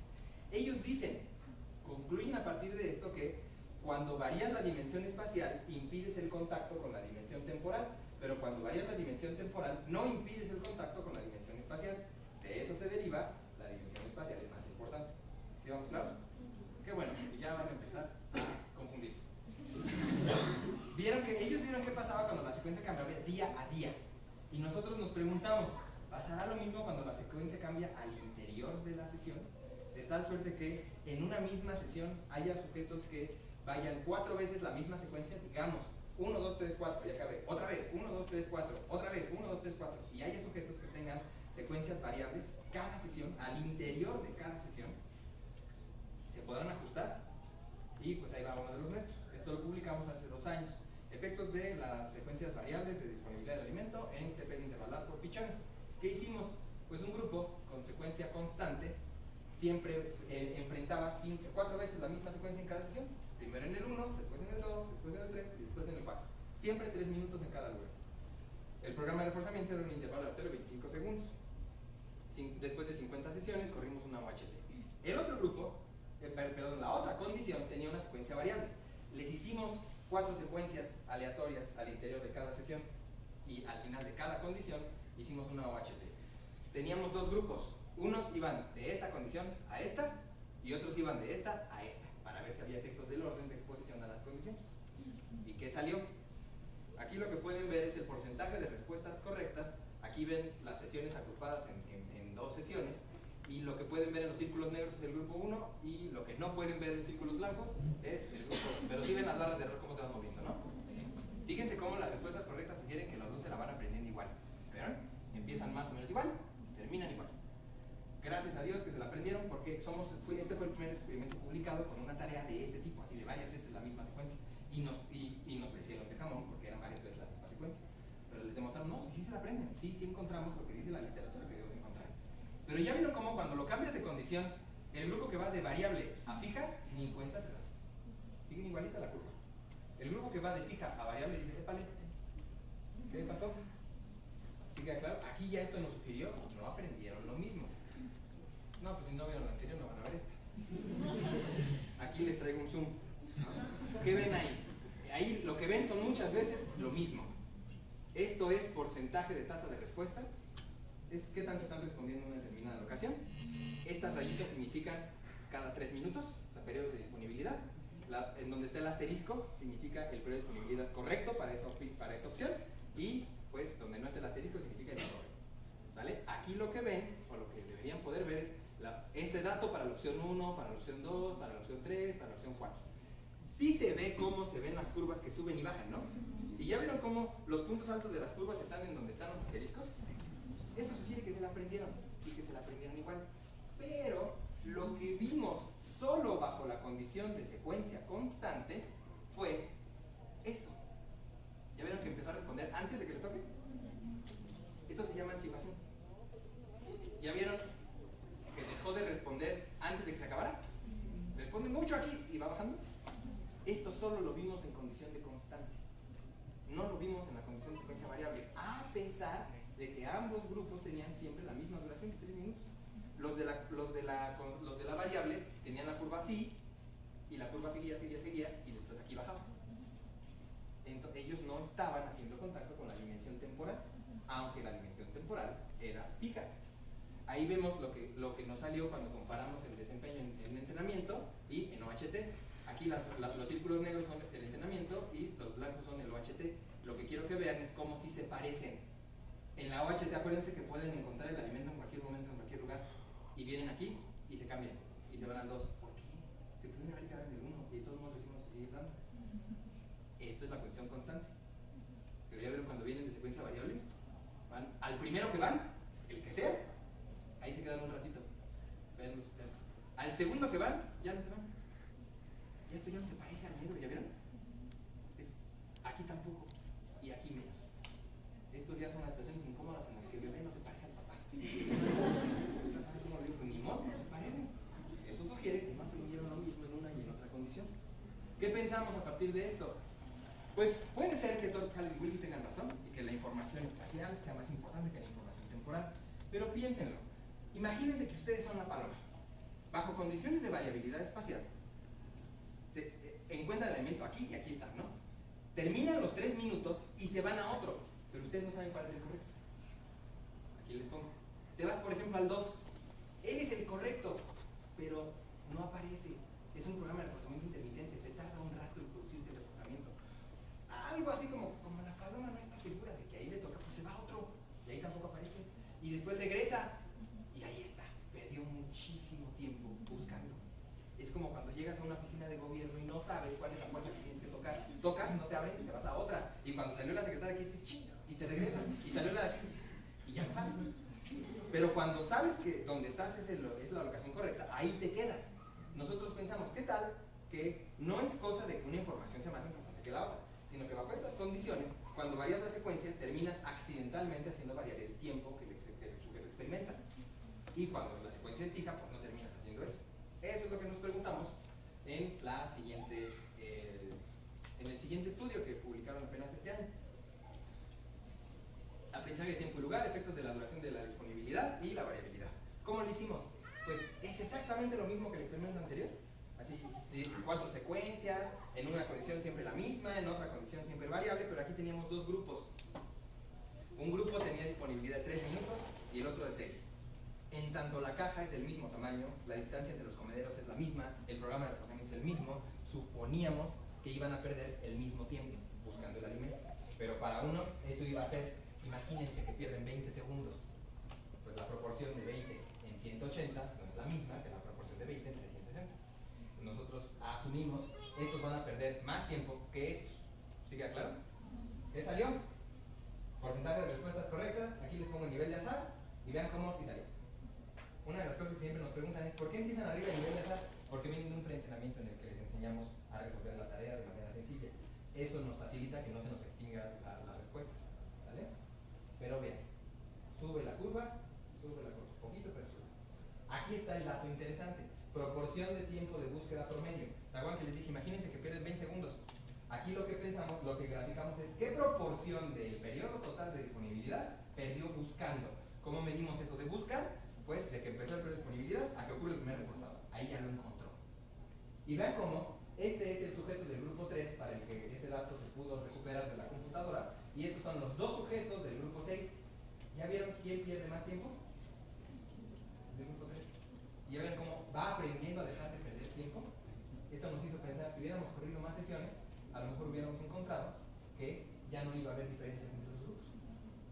Ellos dicen, concluyen a partir de esto que cuando varías la dimensión espacial impides el contacto con la dimensión temporal, pero cuando varías la dimensión temporal no impides el contacto con la dimensión espacial. De eso se deriva la dimensión espacial es más importante. ¿Sí vamos claros? Qué bueno, ya van a empezar a confundirse. Ellos vieron qué pasaba cuando la secuencia cambiaba día a día. Y nosotros nos preguntamos, ¿pasará lo mismo cuando la secuencia cambia al interior de la sesión? De tal suerte que en una misma sesión haya sujetos que vayan 4 veces la misma secuencia, digamos 1, 2, 3, 4, ya acabé, otra vez 1, 2, 3, 4, otra vez 1, 2, 3, 4, y haya sujetos que tengan secuencias variables cada sesión, al interior de cada sesión, se podrán ajustar. Y pues ahí va uno de los nuestros. Esto lo publicamos hace 2 años. Efectos de las secuencias variables de disponibilidad del alimento en TPL intervalar por pichones. ¿Qué hicimos? Pues un grupo con secuencia constante siempre enfrentaba 4 veces la misma secuencia en cada sesión. Primero en el 1, después en el 2, después en el 3 y después en el 4. Siempre 3 minutos en cada lugar. El programa de reforzamiento era un intervalo aleatorio de 25 segundos. Después de 50 sesiones corrimos una OHT. El otro grupo, la otra condición tenía una secuencia variable. Les hicimos 4 secuencias aleatorias al interior de cada sesión y al final de cada condición hicimos una OHT. Teníamos 2 grupos. Unos iban de esta condición a esta y otros iban de esta a esta, para ver si había efectos del orden de exposición a las condiciones. ¿Y qué salió? Aquí lo que pueden ver es el porcentaje de respuestas correctas. Aquí ven las sesiones agrupadas en 2 sesiones, y lo que pueden ver en los círculos negros es el grupo 1, y lo que no pueden ver en círculos blancos es el grupo 2. Pero sí ven las barras de error cómo se van moviendo, ¿no? Fíjense cómo las respuestas correctas sugieren que los dos se la van aprendiendo igual. ¿Vieron? Empiezan más o menos igual, terminan igual. Gracias a Dios que se la aprendieron, porque este fue el primer experimento publicado con una tarea de este tipo, así de varias veces la misma secuencia, y nos la hicieron de jamón porque eran varias veces la misma secuencia. Pero les demostraron, no, sí se la aprenden, sí encontramos lo que dice la literatura que debemos encontrar. Pero ya vieron cómo cuando lo cambias de condición, el grupo que va de variable a fija, ni en cuenta se da. Siguen igualita la curva. El grupo que va de fija a variable dice, épale, ¿qué pasó? ¿Sí queda claro? Aquí ya esto nos sugirió, no aprendieron lo mismo. No, pues si no vieron la anterior no van a ver esta. Aquí les traigo un zoom. ¿Qué ven ahí? Ahí lo que ven son muchas veces lo mismo. Esto es porcentaje de tasa de respuesta. Es qué tanto están respondiendo en una determinada ocasión. Estas rayitas significan cada 3 minutos, o sea, periodos de disponibilidad. En donde está el asterisco significa el periodo de disponibilidad correcto para esa opción. Y pues donde no está el asterisco significa el incorrecto. ¿Sale? Aquí lo que ven, o lo que deberían poder ver es ese dato para la opción 1, para la opción 2, para la opción 3, para la opción 4. Sí se ve cómo se ven las curvas que suben y bajan, ¿no? Y ya vieron cómo los puntos altos de las curvas están en donde están los asteriscos. Eso sugiere que se la aprendieron y que se la aprendieron igual. Pero lo que vimos solo bajo la condición de secuencia constante fue esto. ¿Ya vieron que empezó a responder antes de que le toque? Esto se llama anticipación. ¿Ya vieron que dejó de responder antes de que se acabara? Responde mucho aquí y va bajando. Esto solo lo vimos en condición de constante. No lo vimos en la condición de secuencia variable, a pesar de que ambos grupos tenían siempre la misma duración de 3 minutos. Los de la variable tenían la curva así, y la curva seguía, y después aquí bajaba. Entonces, ellos no estaban haciendo contacto con la dimensión temporal, aunque la dimensión temporal era fija. Ahí vemos lo que nos salió cuando comparamos el desempeño en entrenamiento y en OHT. Aquí los círculos negros son el entrenamiento y los blancos son el OHT. Lo que quiero que vean es cómo sí se parecen. En la OHT acuérdense que pueden encontrar el alimento en cualquier momento, en cualquier lugar, y vienen aquí y se cambian y se van al 2. ¿Por qué? Se pueden haber quedado en el 1 y de todos modos decimos se sigue dando. Esto es la condición constante. Pero ya vieron cuando vienen de secuencia variable, van al primero que van, el que sea, ahí se quedan un ratito. Vean. Al segundo que van, ya no se van. Y esto ya no se parece al negro, ¿ya vieron? partir de esto? Pues puede ser que Todd, Hall y Willy tengan razón y que la información espacial sea más importante que la información temporal, pero piénsenlo. Imagínense que ustedes son la paloma. Bajo condiciones de variabilidad espacial, se encuentran el elemento aquí y aquí está, ¿no? Terminan los 3 minutos y se van a otro, pero ustedes no saben cuál es el correcto. Aquí les pongo. Te vas, por ejemplo, al 2. Él es el correcto, pero no aparece. Es un programa de reforzamiento intermitente, se tarda un rato en producirse el reforzamiento. Algo así como la paloma no está segura de que ahí le toca, pues se va a otro, y ahí tampoco aparece. Y después regresa, y ahí está. Perdió muchísimo tiempo buscando. Es como cuando llegas a una oficina de gobierno y no sabes cuál es la puerta que tienes que tocar. Tocas, no te abren y te vas a otra. Y cuando salió la secretaria aquí dices, ¡ching! Y te regresas. Y salió la de aquí. Y ya no sabes. Pero cuando sabes que donde estás es la locación correcta, ahí te quedas. Nosotros pensamos, ¿qué tal? Que no es cosa de que una información sea más importante que la otra, sino que bajo estas condiciones, cuando varías la secuencia, terminas accidentalmente haciendo variar el tiempo que el sujeto experimenta. Y cuando la secuencia es fija, pues no terminas haciendo eso. Eso es lo que nos preguntamos en el siguiente estudio que publicaron apenas este año. Aprendizaje de tiempo y lugar, efectos de la duración de la disponibilidad y la variabilidad. ¿Cómo lo hicimos? Pues es exactamente lo mismo que el experimento anterior. Así, 4 secuencias, en una condición siempre la misma, en otra condición siempre variable, pero aquí teníamos 2 grupos. Un grupo tenía disponibilidad de 3 minutos y el otro de 6. En tanto la caja es del mismo tamaño, la distancia entre los comederos es la misma, el programa de reforzamiento es el mismo, suponíamos que iban a perder el mismo tiempo buscando el alimento. Pero para unos eso iba a ser, imagínense que pierden 20 segundos. Pues la proporción de 20 en 180 no es la misma que la proporción de 20 entre 160. Nosotros asumimos, estos van a perder más tiempo que estos. ¿Sigue claro? ¿Qué salió? Porcentaje de respuestas correctas, aquí les pongo el nivel de azar y vean cómo sí salió. Una de las cosas que siempre nos preguntan es ¿por qué empiezan arriba el nivel de azar? Porque vienen de un preentrenamiento en el que les enseñamos a resolver la tarea de manera sencilla. Eso nos facilita que no se nos extinga las respuestas, ¿vale? Pero vean, sube la curva un poquito, pero sube. Aquí está el dato interesante, proporción de tiempo de búsqueda promedio. ¿Se acuerdan que les dije, imagínense que pierden 20 segundos? Aquí lo que pensamos, lo que graficamos es qué proporción del periodo total de disponibilidad perdió buscando. ¿Cómo medimos eso de buscar? Pues de que empezó el periodo de disponibilidad a que ocurre el primer reforzado. Ahí ya lo encontró. Y vean cómo este es el sujeto del grupo 3 para el que ese dato se pudo recuperar de la computadora. Y estos son los 2 sujetos del grupo 6. ¿Ya vieron quién pierde más tiempo? Del grupo 3. ¿Y ya ven cómo va aprendiendo a dejar de perder tiempo? Esto nos hizo pensar, si hubiéramos corrido más sesiones, a lo mejor hubiéramos encontrado que ya no iba a haber diferencias entre los grupos.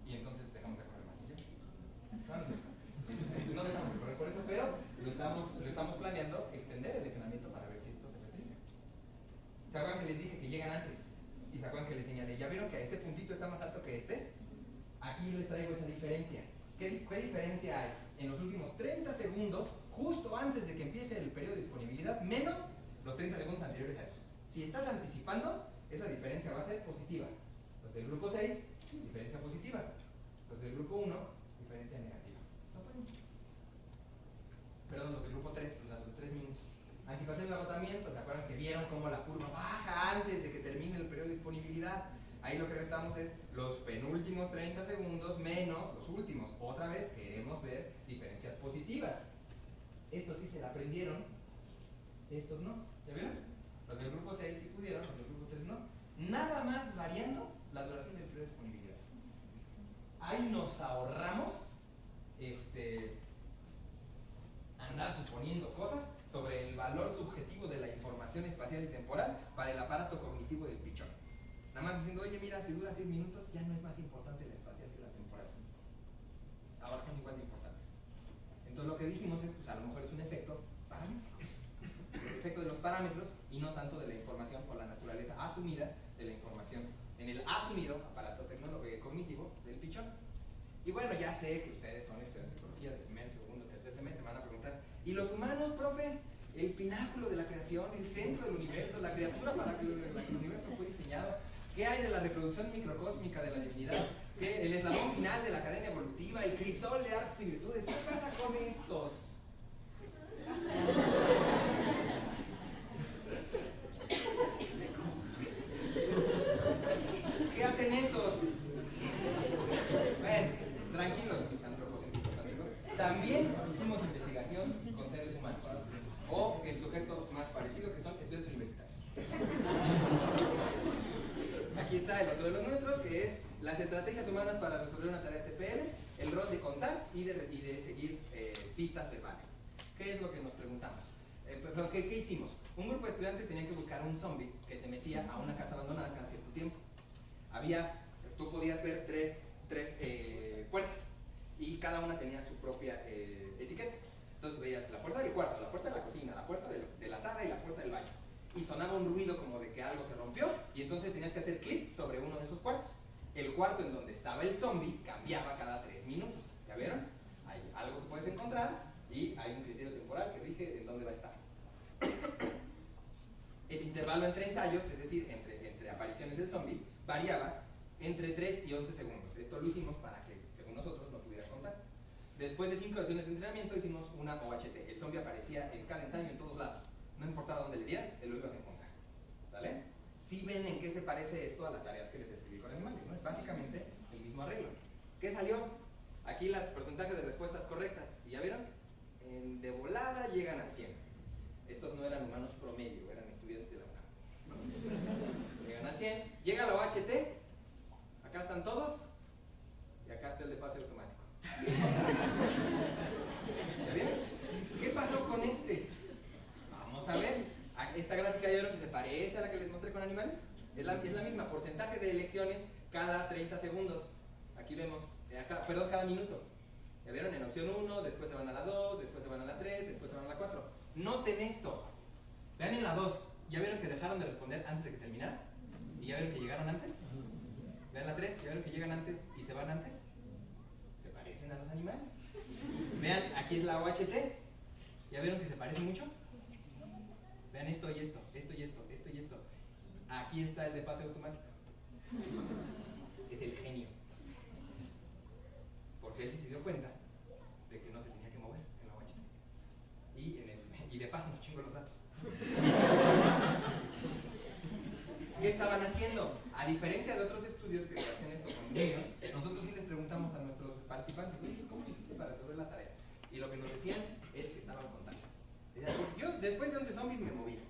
Y entonces dejamos de correr más sesiones. No dejamos de correr por eso, pero lo estamos planeando extender el entrenamiento para ver si esto se replica. ¿Se acuerdan que les dije que llegan antes? Y se acuerdan que les señalé, ¿ya vieron que este puntito está más alto que este? Aquí les traigo esa diferencia. ¿Qué diferencia hay? En los últimos 30 segundos, justo antes de que empiece el periodo de disponibilidad, menos los 30 segundos anteriores a esos. Si estás anticipando, esa diferencia va a ser positiva. Los del grupo 6, diferencia positiva. Los del grupo 1, diferencia negativa. Perdón, los del grupo 3, los de 3 minutos. Anticipación del agotamiento, ¿se acuerdan que vieron cómo la curva baja antes de que termine el periodo de disponibilidad? Ahí lo que restamos es los penúltimos 30 segundos menos los últimos. Otra vez queremos ver diferencias positivas. Estos sí se la aprendieron, estos no. ¿Ya vieron? Los del grupo 6 sí pudieron, los del grupo 3 no. Nada más variando la duración del periodo de disponibilidad. Ahí nos ahorramos andar suponiendo cosas sobre el valor subjetivo de la información espacial y temporal para el aparato cognitivo del pichón. Nada más diciendo, oye, mira, si dura 6 minutos, ya no es más importante la espacial que la temporal. Ahora son igual de importantes. Entonces lo que dijimos es, pues a lo mejor es un efecto paramétrico. El efecto de los parámetros y no tanto de la información por la naturaleza asumida de la información en el asumido aparato tecnológico cognitivo del pichón. Y bueno, ya sé que ustedes son estudiantes de psicología de primer, segundo, tercer semestre, me van a preguntar, ¿y los humanos, profe? El pináculo de la creación, el centro del universo, la criatura para la que el universo fue diseñado. ¿Qué hay de la reproducción microcósmica de la divinidad? ¿Qué? El eslabón final de la cadena evolutiva, el crisol de artes y virtudes. ¿Qué pasa con estos? estrategias humanas para resolver una tarea de TPL, el rol de contar y de seguir pistas verbales. ¿Qué es lo que nos preguntamos? ¿Qué hicimos? Un grupo de estudiantes tenía que buscar un zombie que se metía a una casa abandonada cada cierto tiempo. Tú podías ver tres puertas y cada una tenía su propia etiqueta. Entonces veías la puerta del cuarto, la puerta de la cocina, la puerta de la sala y la puerta del baño. Y sonaba un ruido como de que algo se rompió y entonces tenías que hacer clic sobre uno de esos cuartos. El cuarto en donde estaba el zombie cambiaba cada 3 minutos. ¿Ya vieron? Hay algo que puedes encontrar y hay un criterio temporal que rige en dónde va a estar. El intervalo entre ensayos, es decir, entre apariciones del zombie, variaba entre 3 y 11 segundos. Esto lo hicimos para que, según nosotros, no pudiera contar. Después de 5 sesiones de entrenamiento hicimos una OHT. El zombie aparecía en cada ensayo, en todos lados. No importaba dónde le dieras, él lo ibas a encontrar. ¿Sale? Si ven en qué se parece esto a las tareas que les escribí con animales, ¿no? Es básicamente el mismo arreglo. ¿Qué salió? Aquí los porcentajes de respuestas correctas. ¿Y ya vieron? De volada llegan al 100. Estos no eran humanos promedio, eran estudiantes de la UNAM. Llegan al 100. Llega la OHT. Acá están todos. Y acá está el de pase automático. ¿Ya vieron? ¿Qué pasó con este? Vamos a ver. Esta gráfica ya vieron que se parece a la que les mostré con animales. Es la misma, porcentaje de elecciones cada 30 segundos. Aquí vemos, cada minuto. ¿Ya vieron? En la opción 1, después se van a la 2, después se van a la 3, después se van a la 4. Noten esto. Vean en la 2. ¿Ya vieron que dejaron de responder antes de que terminara? ¿Y ya vieron que llegaron antes? Vean la 3. ¿Ya vieron que llegan antes y se van antes? Se parecen a los animales. Vean, aquí es la OHT. ¿Ya vieron que se parece mucho? Vean esto y esto, esto y esto, esto y esto. Aquí está el de pase automático. Es el genio. Porque él sí se dio cuenta de que no se tenía que mover en la OHT. Y de paso nos chingó los datos. ¿Qué estaban haciendo? A diferencia de otros estudios que hacen esto con niños, nosotros sí les preguntamos a nuestros participantes, oye, ¿cómo hiciste para resolver la tarea? Y lo que nos decían es que estaban contando. Yo después de 11 zombies me movía.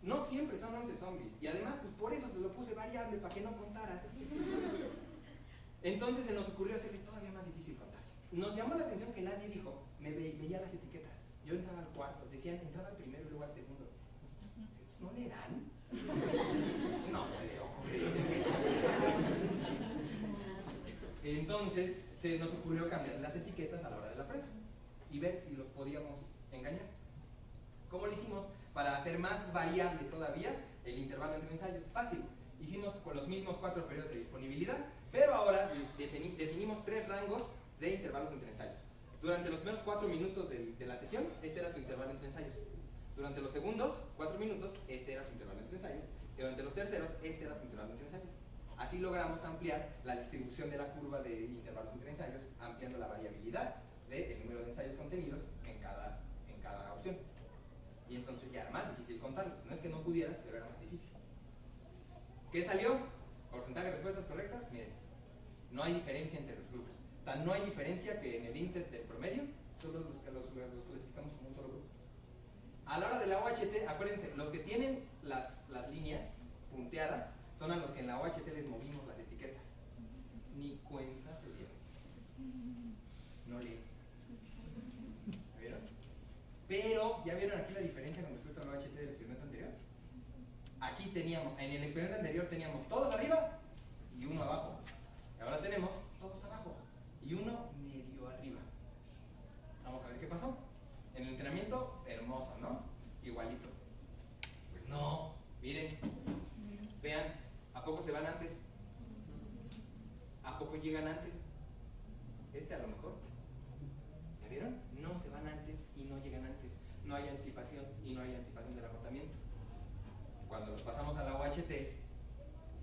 No siempre son 11 zombies. Y además, pues por eso te lo puse variable, para que no contaras. Entonces se nos ocurrió hacerles todavía más difícil contar. Nos llamó la atención que nadie dijo, veía las etiquetas. Yo entraba al cuarto, decían, entraba al primero y luego al segundo. ¿No leerán? No puede ocurrir. Entonces se nos ocurrió cambiar las etiquetas a la hora de la prueba y ver si los podíamos engañar. ¿Cómo lo hicimos? Para hacer más variable todavía el intervalo entre ensayos. Fácil. Hicimos con los mismos 4 periodos de disponibilidad, pero ahora definimos 3 rangos de intervalos entre ensayos. Durante los primeros 4 minutos de la sesión, este era tu intervalo entre ensayos. Durante los segundos 4 minutos, este era tu intervalo entre ensayos. Y durante los terceros, este era tu intervalo entre ensayos. Así logramos ampliar la distribución de la curva de intervalos entre ensayos, ampliando la variabilidad del número de ensayos contenidos en cada opción. Y entonces ya era más difícil contarlos. No es que no pudieras, pero era más difícil. ¿Qué salió? Porcentaje de respuestas correctas. Miren, no hay diferencia entre los grupos. Tan no hay diferencia que en el insert del promedio, solo los clasificamos como un solo grupo. A la hora de la OHT, acuérdense, los que tienen las líneas punteadas son a los que en la OHT les movimos las etiquetas. Ni cuenta se dieron. No leí. ¿Vieron? Pero, ¿ya vieron aquí la diferencia con respecto a la OHT del experimento anterior? Aquí teníamos, en el experimento anterior teníamos todos arriba y uno abajo. Y ahora tenemos todos abajo y uno medio arriba. Vamos a ver qué pasó. En el entrenamiento, hermoso, ¿no? Igualito. Pues no, miren, vean, ¿a poco se van antes? ¿A poco llegan antes? A lo mejor. ¿Ya vieron? No se van antes y no llegan antes. No hay anticipación y no hay anticipación del agotamiento. Cuando los pasamos a la OHT,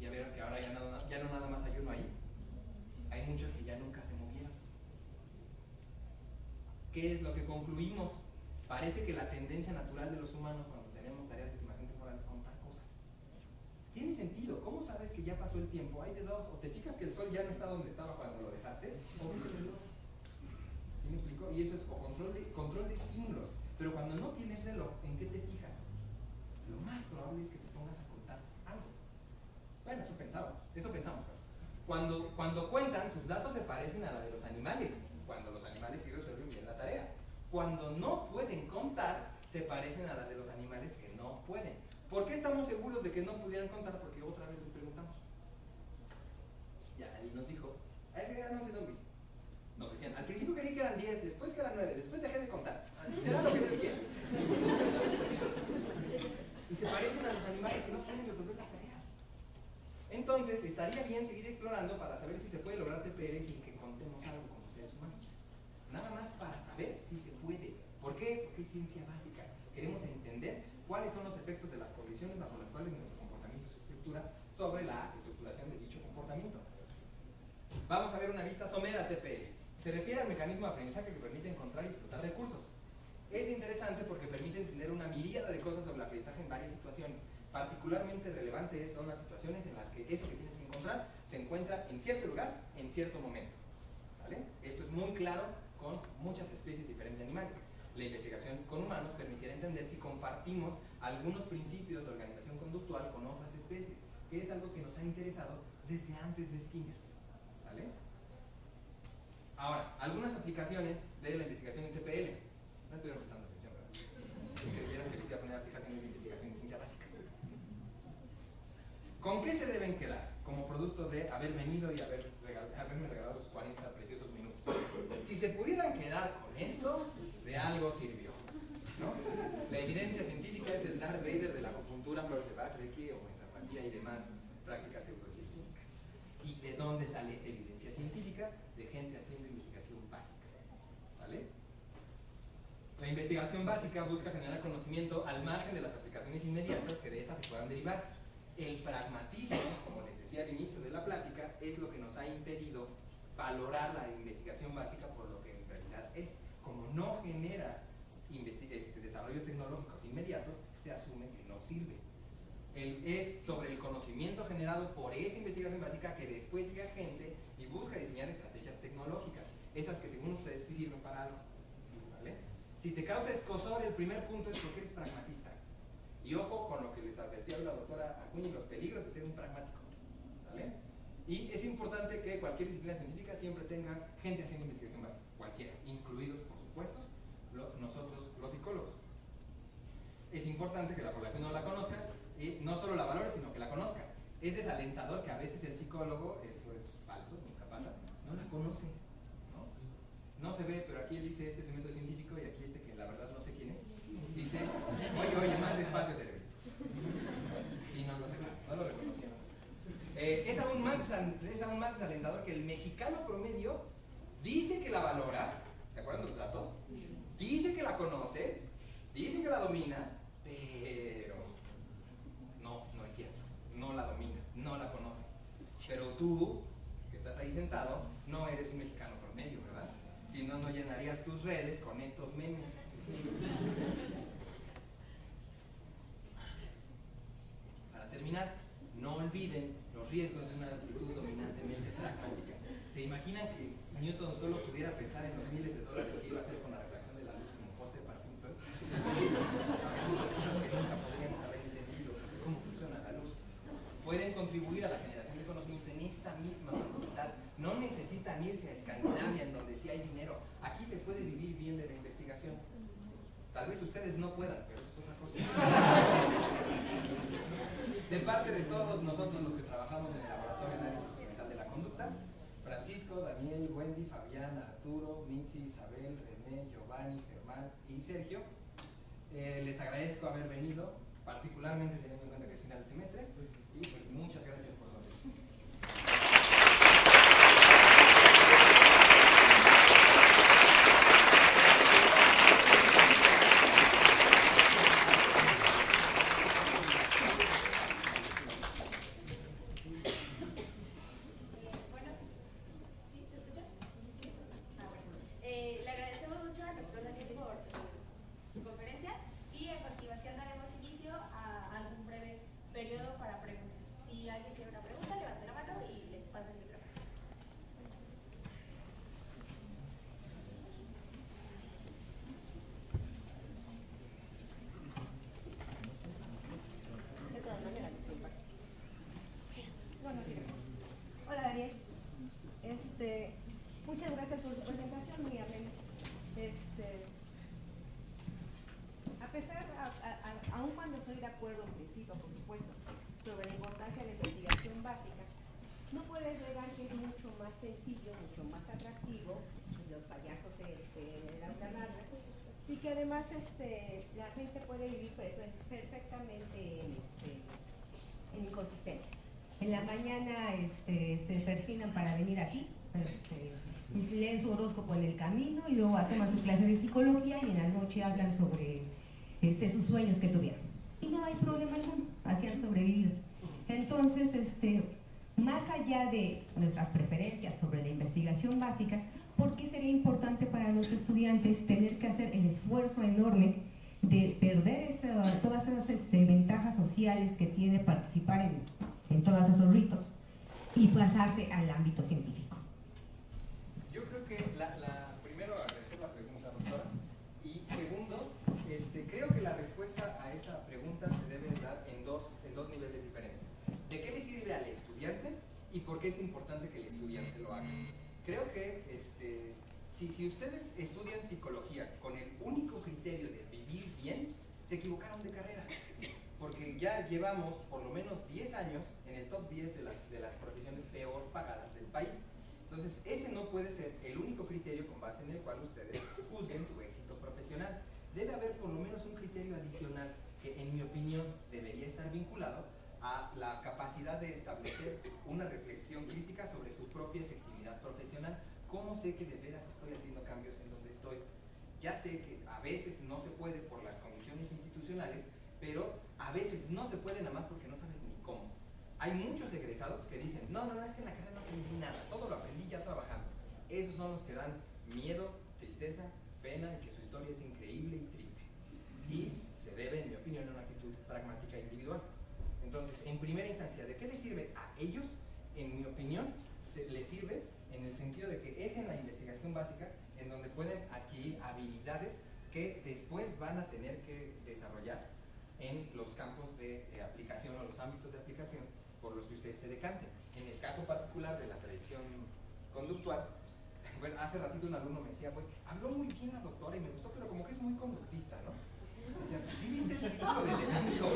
ya vieron que ahora ya no nada más hay uno ahí. Hay muchos que ya nunca se movieron. ¿Qué es lo que concluimos? Parece que la tendencia natural de los humanos cuando tenemos tareas de estimación temporal es contar cosas. Tiene sentido. ¿Cómo sabes que ya pasó el tiempo? Hay de dos. O te fijas que el sol ya no está donde estaba cuando lo dejaste, o ves el reloj. ¿Sí me explico? Y eso es control de estímulos. Pero cuando no tienes reloj, ¿en qué te fijas? Lo más probable es que te pongas a contar algo. Bueno, eso pensamos. Cuando cuentan, sus datos se parecen a la de los animales, cuando los animales sí resuelven bien la tarea. Cuando no pueden contar, se parecen a las de los animales que no pueden. ¿Por qué estamos seguros de que no pudieran contar? Porque otra vez les preguntamos. Ya nadie nos dijo, a ese eran 11 zombies. Nos decían, al principio creí que eran 10, después que eran 9, después dejé de contar. Así será lo que Dios quiera. Y se parecen a los animales que no pueden resolver la tarea. Entonces, estaría bien seguir explorando para saber si se puede lograr TPL sin que contemos algo como seres humanos. Nada más para saber si se puede. ¿Por qué? Porque es ciencia básica. Queremos entender cuáles son los efectos de las condiciones bajo las cuales nuestro comportamiento se estructura sobre la estructuración de dicho comportamiento. Vamos a ver una vista somera al TPL. Se refiere al mecanismo de aprendizaje que permite encontrar y explotar recursos. Es interesante porque permite entender una miríada de cosas sobre el aprendizaje en varias situaciones. Particularmente relevantes son las situaciones en las que eso que tienes que encontrar se encuentra en cierto lugar, en cierto momento. ¿Sale? Esto es muy claro con muchas especies diferentes de animales. La investigación con humanos permitiera entender si compartimos algunos principios de organización conductual con otras especies, que es algo que nos ha interesado desde antes de Skinner. ¿Sale? Ahora, algunas aplicaciones de la investigación en TPL. No estuvieron prestando atención, ¿verdad? Vieron que les iba a poner aplicaciones de investigación en ciencia básica. ¿Con qué se deben quedar? Como producto de haber venido y haberme regalado sus 40 preciosos minutos. Si se pudieran quedar con esto, de algo sirvió, ¿no? La evidencia científica es el Darth Vader de la acupuntura, flores de Bach, Reiki, homeopatía y demás prácticas pseudocientíficas. ¿Y de dónde sale esta evidencia científica? De gente haciendo investigación básica. ¿Sale? La investigación básica busca generar conocimiento al margen de las aplicaciones inmediatas que de estas se puedan derivar. El pragmatismo, como les decía al inicio de la plática, es lo que nos ha impedido valorar la investigación básica por lo que en realidad es. Como no genera desarrollos tecnológicos inmediatos, se asume que no sirve. Es sobre el conocimiento generado por esa investigación básica que después llega gente y busca diseñar estrategias tecnológicas, esas que según ustedes sí sirven para algo. ¿Vale? Si te causa escozor, el primer punto es porque eres pragmatista. Y ojo con lo que les advertía la doctora Acuña y los peligros de ser un pragmático. ¿Vale? Y es importante que cualquier disciplina científica siempre tenga gente haciendo investigación básica, cualquiera, incluidos, por supuesto, nosotros los psicólogos. Es importante que la población no la conozca y no solo la valore, sino que la conozca. Es desalentador que a veces el psicólogo, esto es falso, nunca pasa, no la conoce. No se ve, pero aquí él dice este es un método científico y aquí este que la verdad no sé quién es. Dice, oye, más despacio, cerebro. Sí, no lo sé, no lo reconocía. Es aún más desalentador que el mexicano promedio dice que la valora, ¿se acuerdan de los datos? Dice que la conoce, dice que la domina, pero no es cierto, no la domina, no la conoce. Pero tú, que estás ahí sentado, no eres un mexicano promedio, ¿verdad? Si no, no llenarías tus redes con estos memes. Para terminar, no olviden los riesgos de una actitud dominantemente pragmática. ¿Se imaginan que Newton solo pudiera pensar en los miles de dólares que iba a hacer con la refracción de la luz como poste para punto? Muchas cosas que nunca podríamos haber entendido. ¿Cómo funciona la luz? Pueden contribuir a la generación de conocimiento en esta misma facultad. No necesitan irse a Escandinavia, en donde sí hay dinero. Aquí se puede vivir bien de la investigación. Tal vez ustedes no puedan, pero eso es otra cosa. De parte de todos nosotros los que trabajamos en el laboratorio de análisis experimental de la conducta, Francisco, Daniel, Wendy, Fabián, Arturo, Mitzi, Isabel, René, Giovanni, Germán y Sergio, les agradezco haber venido, particularmente teniendo en cuenta que es final de semestre, y pues muchas gracias por su atención. Le agradecemos mucho al doctor Naciel por su conferencia y a continuación daremos inicio a algún breve periodo para preguntas. Si alguien quiere una pregunta. acuerdo en principio, por supuesto, sobre la importancia de la investigación básica, no puedes negar que es mucho más sencillo, mucho más atractivo, los payasos de la magna, y que además la gente puede vivir perfectamente en inconsistencia. En la mañana se persignan para venir aquí, y leen su horóscopo en el camino y luego toman su clase de psicología y en la noche hablan sobre sus sueños que tuvieron. Y no hay problema alguno, así han sobrevivido. Entonces, más allá de nuestras preferencias sobre la investigación básica, ¿por qué sería importante para los estudiantes tener que hacer el esfuerzo enorme de perder todas esas ventajas sociales que tiene participar en todos esos ritos y pasarse al ámbito científico? Yo creo que primero agradecer la pregunta, doctora, y segundo, creo que la respuesta a esa pregunta se debe dar en dos niveles diferentes. ¿De qué le sirve al estudiante y por qué es importante que el estudiante lo haga? Creo que si ustedes estudian psicología con el único criterio de vivir bien, se equivocaron de carrera, porque ya llevamos por lo menos 10 años en el top 10 de las profesiones peor pagadas del país. Entonces, ese no puede ser el único criterio con base en el cual ustedes juzguen su éxito profesional. Debe haber por lo menos un criterio adicional que, en mi opinión, debería estar vinculado a la capacidad de establecer una reflexión crítica sobre su propia efectividad profesional. ¿Cómo sé que de veras estoy haciendo cambios en donde estoy? Ya sé que a veces no se puede por las condiciones institucionales, pero a veces no se puede nada más porque no sabes ni cómo. Hay muchos egresados que dicen, no, es que en la carrera no aprendí nada, todo lo aprendí ya trabajando. Esos son los que dan miedo, tristeza, pena y que su historia es increíble y triste. Y se debe, en mi opinión, a una actitud pragmática individual. Entonces, en primera instancia, ¿de qué les sirve a ellos? En mi opinión, les sirve en el sentido de que es en la investigación básica en donde pueden adquirir habilidades que después van a tener que desarrollar en los campos de aplicación o los ámbitos de aplicación por los que ustedes se decanten. En el caso particular de la predicción conductual, bueno, hace ratito un alumno me decía, pues, habló muy bien la doctora y me gustó, pero como que es muy conductista, ¿no? Decía, pues, ¿sí viste el título del evento?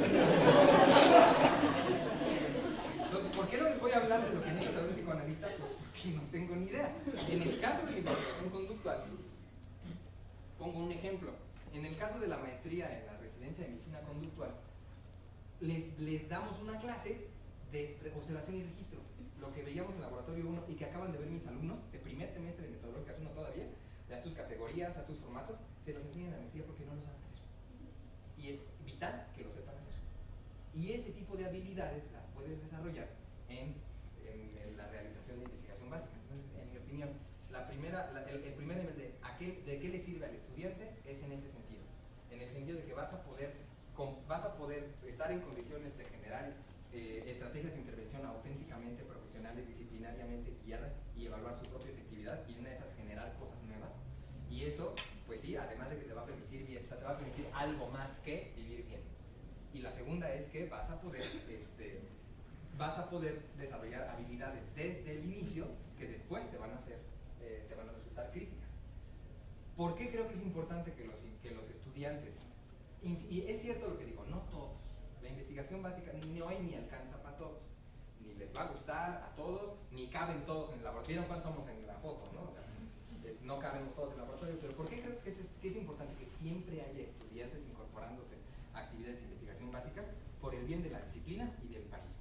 Entonces, ¿por qué no les voy a hablar de lo que necesita saber un psicoanalista? Pues porque no tengo ni idea. En el caso de la investigación conductual, pongo un ejemplo. En el caso de la maestría en la residencia de medicina conductual, les damos una clase de observación y registro, lo que veíamos en laboratorio 1 y que acaban de ver mis alumnos de primer semestre de metodológicas 1 todavía, a tus categorías, a tus formatos, se los enseñan en la maestría porque no lo saben hacer. Y es vital que lo sepan hacer. Y ese tipo de habilidades las puedes desarrollar en la realización de investigación básica. Entonces, en mi opinión, el primer nivel de qué le sirve al estudiante es en ese sentido. En el sentido de que vas a poder estar en condiciones de generar estrategias de intervención auténticamente profesionales, disciplinariamente guiadas y evaluar su propia efectividad y en una de esas generar cosas nuevas. Y eso, pues sí, además de que te va a permitir bien, o sea, te va a permitir algo más que vivir bien. Y la segunda es que vas a poder desarrollar habilidades desde el inicio que después te van a resultar críticas. ¿Por qué creo que es importante que los estudiantes, y es cierto lo que digo, no todos, la investigación básica no hay ni alcanza para todos, ni les va a gustar a todos, ni caben todos en el laboratorio. ¿Vieron cuántos somos en la foto, no? O sea, no cabemos todos en el laboratorio, pero ¿por qué creo que es importante que siempre haya estudiantes incorporándose a actividades de investigación básica? Por el bien de la disciplina y del país.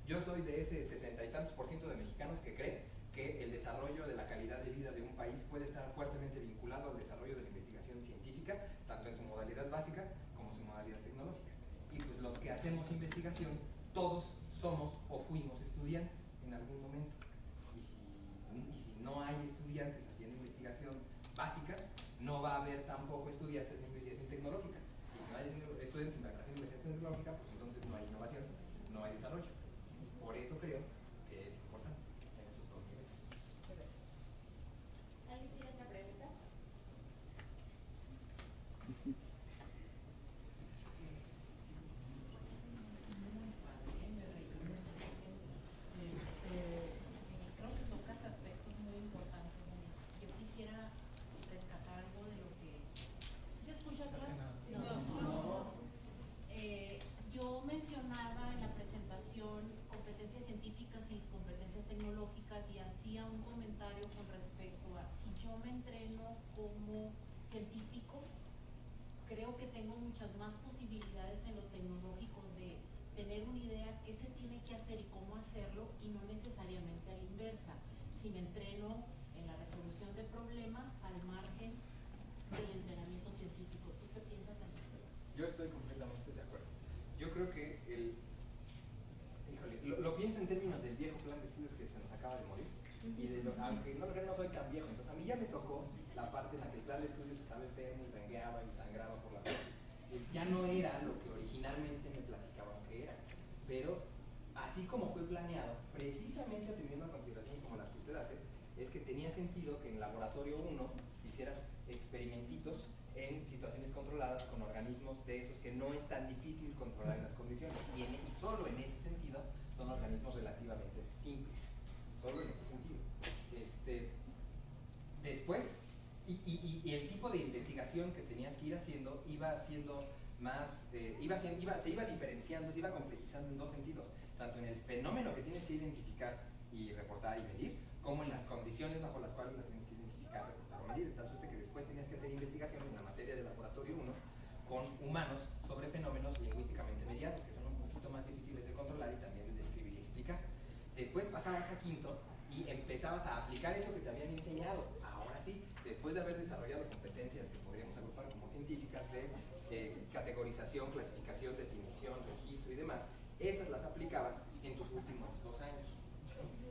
Yo soy de ese 60 y tantos % de mexicanos que cree que el desarrollo de la calidad de vida de un país puede estar fuertemente vinculado al desarrollo de la investigación científica, tanto en su modalidad básica como su modalidad tecnológica. Y pues los que hacemos investigación, todos somos o fuimos estudiantes en algún momento. Y si no hay estudiantes haciendo investigación básica, no va a haber tampoco estudiantes haciendo investigación tecnológica. Y si no hay estudiantes haciendo investigación tecnológica, pues entonces no hay innovación, no hay desarrollo. Por eso creo que es importante en esos dos niveles. ¿Alguien tiene otra pregunta? Creo que tocas aspectos muy importantes. Yo quisiera rescatar algo de lo que... ¿Sí se escucha atrás? No. Yo comentario con respecto a si yo me entreno como científico, creo que tengo muchas más posibilidades en lo tecnológico de tener una idea qué se tiene que hacer y cómo hacerlo, y no necesariamente a la inversa. Si me entreno en la resolución de problemas al margen del entrenamiento científico. ¿Tú qué piensas en esto? Yo estoy completamente de acuerdo. Yo creo que lo pienso en términos del viejo plan de estudios que se nos acaba de morir. Y aunque no soy tan viejo, entonces a mí ya me tocó la parte en la que el plan de estudios estaba enfermo y rengueaba y sangraba por la frente. Ya no era lo que originalmente me platicaban que era. Pero así como fue planeado, precisamente atendiendo a consideraciones como las que usted hace, es que tenía sentido que en laboratorio 1 hicieras experimentitos en situaciones controladas con organismos de esos que no es tan difícil controlar en las condiciones. Y solo en ese sentido son organismos relativamente simples. Solo en ese sentido. Después, y el tipo de investigación que tenías que ir haciendo iba siendo más, se iba diferenciando, se iba complejizando en dos sentidos, tanto en el fenómeno que tienes que identificar y reportar y medir, como en las condiciones bajo las cuales las tienes que identificar, reportar o medir, de tal suerte que después tenías que hacer investigación en la materia de laboratorio 1 con humanos sobre fenómenos lingüísticamente mediados, que son un poquito más difíciles de controlar y también de describir y explicar. Después pasabas a quinto y empezabas a aplicar eso que te habían enseñado. Ahora sí, después de haber desarrollado competencias que podríamos agrupar como científicas de categorización, clasificación, definición, registro y demás, esas las aplicabas en tus últimos 2 años,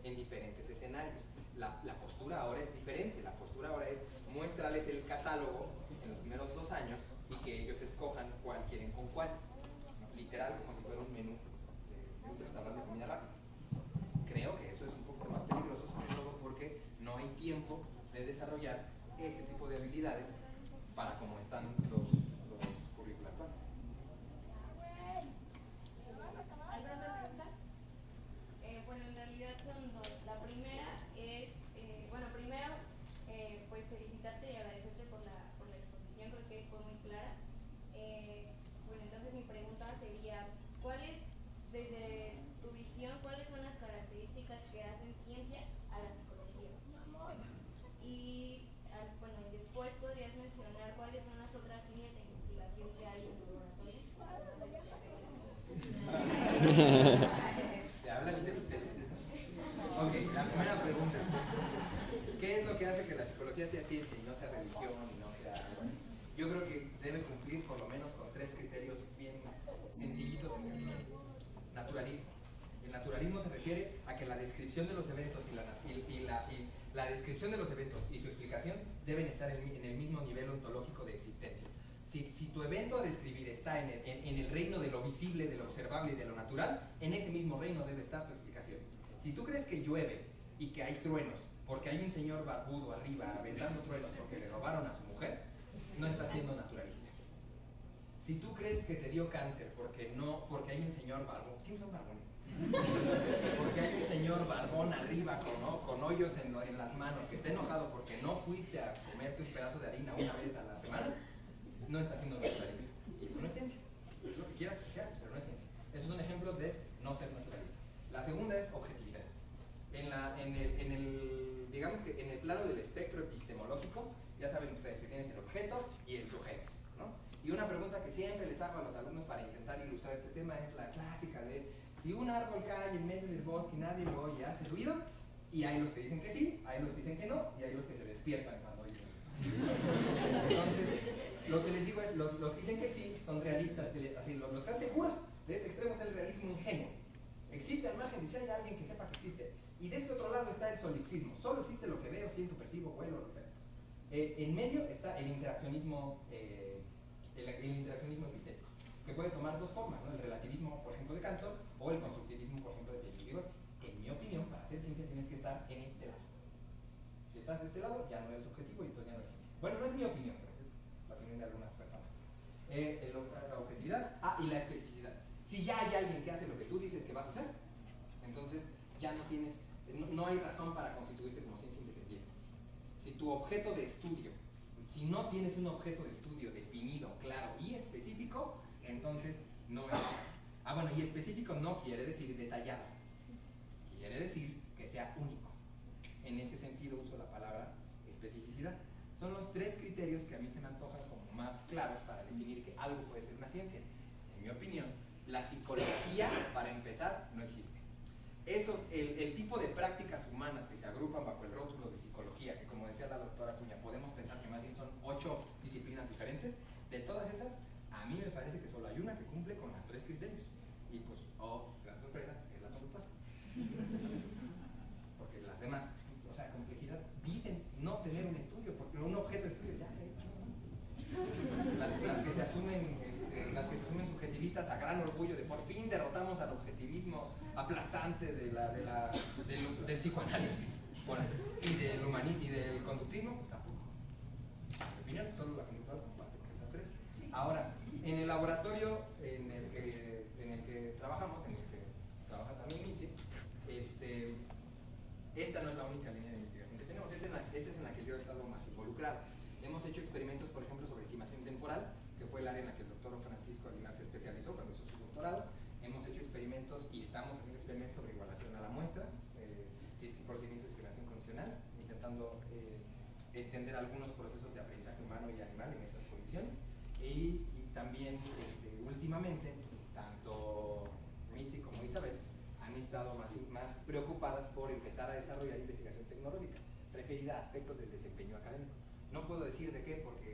en diferentes escenarios. La postura ahora es diferente. La postura ahora es muéstrales el catálogo en los primeros 2 años y que ellos escojan cuál quieren con cuál. Literal, como si fuera un menú de un restaurante de comida rápida. Creo que eso es un poquito más peligroso, sobre todo porque no hay tiempo de desarrollar este tipo de habilidades para como están los currículos actuales. ¿Alguna otra pregunta? Bueno, en realidad son dos. La primera es, primero, pues felicitarte y agradecerte por la exposición, creo que fue muy clara. Entonces mi pregunta sería, desde tu visión, ¿cuáles son las características que hacen ciencia a la psicología? Y después podrías mencionar cuáles son las otras líneas de investigación que hay en tu laboratorio. ¿Te habla el Ok, la primera pregunta. ¿Qué es lo que hace que la psicología sea ciencia y no sea religión y no sea algo así? Yo creo que debe cumplir por lo menos con 3 criterios bien sencillitos en mi opinión. Naturalismo. El naturalismo se refiere a que la descripción de los eventos la descripción de los eventos y su explicación deben estar en el mismo nivel ontológico de existencia. Si tu evento a describir está en el reino de lo visible, de lo observable y de lo natural, en ese mismo reino debe estar tu explicación. Si tú crees que llueve y que hay truenos porque hay un señor barbudo arriba aventando truenos porque le robaron a su mujer, no estás siendo naturalista. Si tú crees que te dio cáncer porque hay un señor barbón, sí son barbones, porque hay un señor barbón arriba con hoyos en las manos que está enojado porque no fuiste a comerte un pedazo de harina una vez a la semana, no estás siendo naturalista. Y eso no es ciencia. Es lo que quieras que sea, pero no es ciencia. Esos son ejemplos de no ser naturalista. La segunda es objetividad. Digamos que en el plano del espectro epistemológico, ya saben ustedes que tienes el objeto y el sujeto, ¿no? Y una pregunta que siempre les hago a los alumnos para intentar ilustrar este tema es la clásica de si un árbol cae en medio del bosque y nadie lo oye, ¿hace ruido? Y hay los que dicen que sí, hay los que dicen que no, y hay los que se despiertan cuando oyen ruido. Entonces, lo que les digo es, los que dicen que sí son realistas, así, los que están seguros de ese extremo es el realismo ingenuo. Existe al margen de si hay alguien que sepa que existe. Y de este otro lado está el solipsismo. Solo existe lo que veo, siento, percibo, huelo, lo que sea. En medio está el interaccionismo epistémico, que puede tomar 2 formas, ¿no? El relativismo, por ejemplo, de Cantor, o el constructivismo, por ejemplo, de Vygotsky. En mi opinión, para hacer ciencia tienes que estar en este lado. Si estás de este lado, ya no eres objetivo y entonces ya no eres ciencia. Bueno, no es mi opinión, pero esa es la opinión de algunas personas. La objetividad, y la especificidad. Si ya hay alguien que hace lo que tú dices que vas a hacer, entonces ya no hay razón para constituirte como ciencia independiente. Si tu objeto de estudio, si no tienes un objeto de estudio definido, claro y específico, entonces no es. Y específico no quiere decir detallado, quiere decir que sea único. En ese sentido especificidad. Son los tres criterios que a mí se me antojan como más claros para definir que algo puede ser una ciencia. En mi opinión, la psicología, para empezar, no existe. Eso, el tipo de prácticas humanas que se agrupan bajo el rótulo de psicología, que como decía la doctora Acuña, podemos pensar que más bien son 8 disciplinas diferentes, de todas esas, a mí me parece que solo hay una que cumple con los tres criterios. Y pues, oh, gran sorpresa, es la conductual. Porque las demás, o sea, complejidad, dicen no tener un estudio, porque un objeto de estudio ya, las que se asumen subjetivistas a gran orgullo de por fin derrotamos al objetivismo aplastante del psicoanálisis y del conductismo, pues tampoco. En mi opinión, solo la conductual comparte con esas tres. Ahora, en el laboratorio en el que trabajamos, en el que trabaja también Mitzi, esta no es la única línea de investigación que tenemos, esta es en la que yo he estado más involucrado. Hemos hecho experimentos, por ejemplo, sobre estimación temporal, que fue el área en la que el doctor Francisco Aguilar se especializó cuando hizo su doctorado. Hemos hecho experimentos y estamos haciendo experimentos sobre igualación a la muestra, procedimientos de discriminación condicional, intentando entender algunos procesos de aprendizaje humano y animal en esas condiciones. Y también, últimamente, tanto Mitzi como Isabel han estado más preocupadas por empezar a desarrollar investigación tecnológica referida a aspectos del desempeño académico. No puedo decir de qué, porque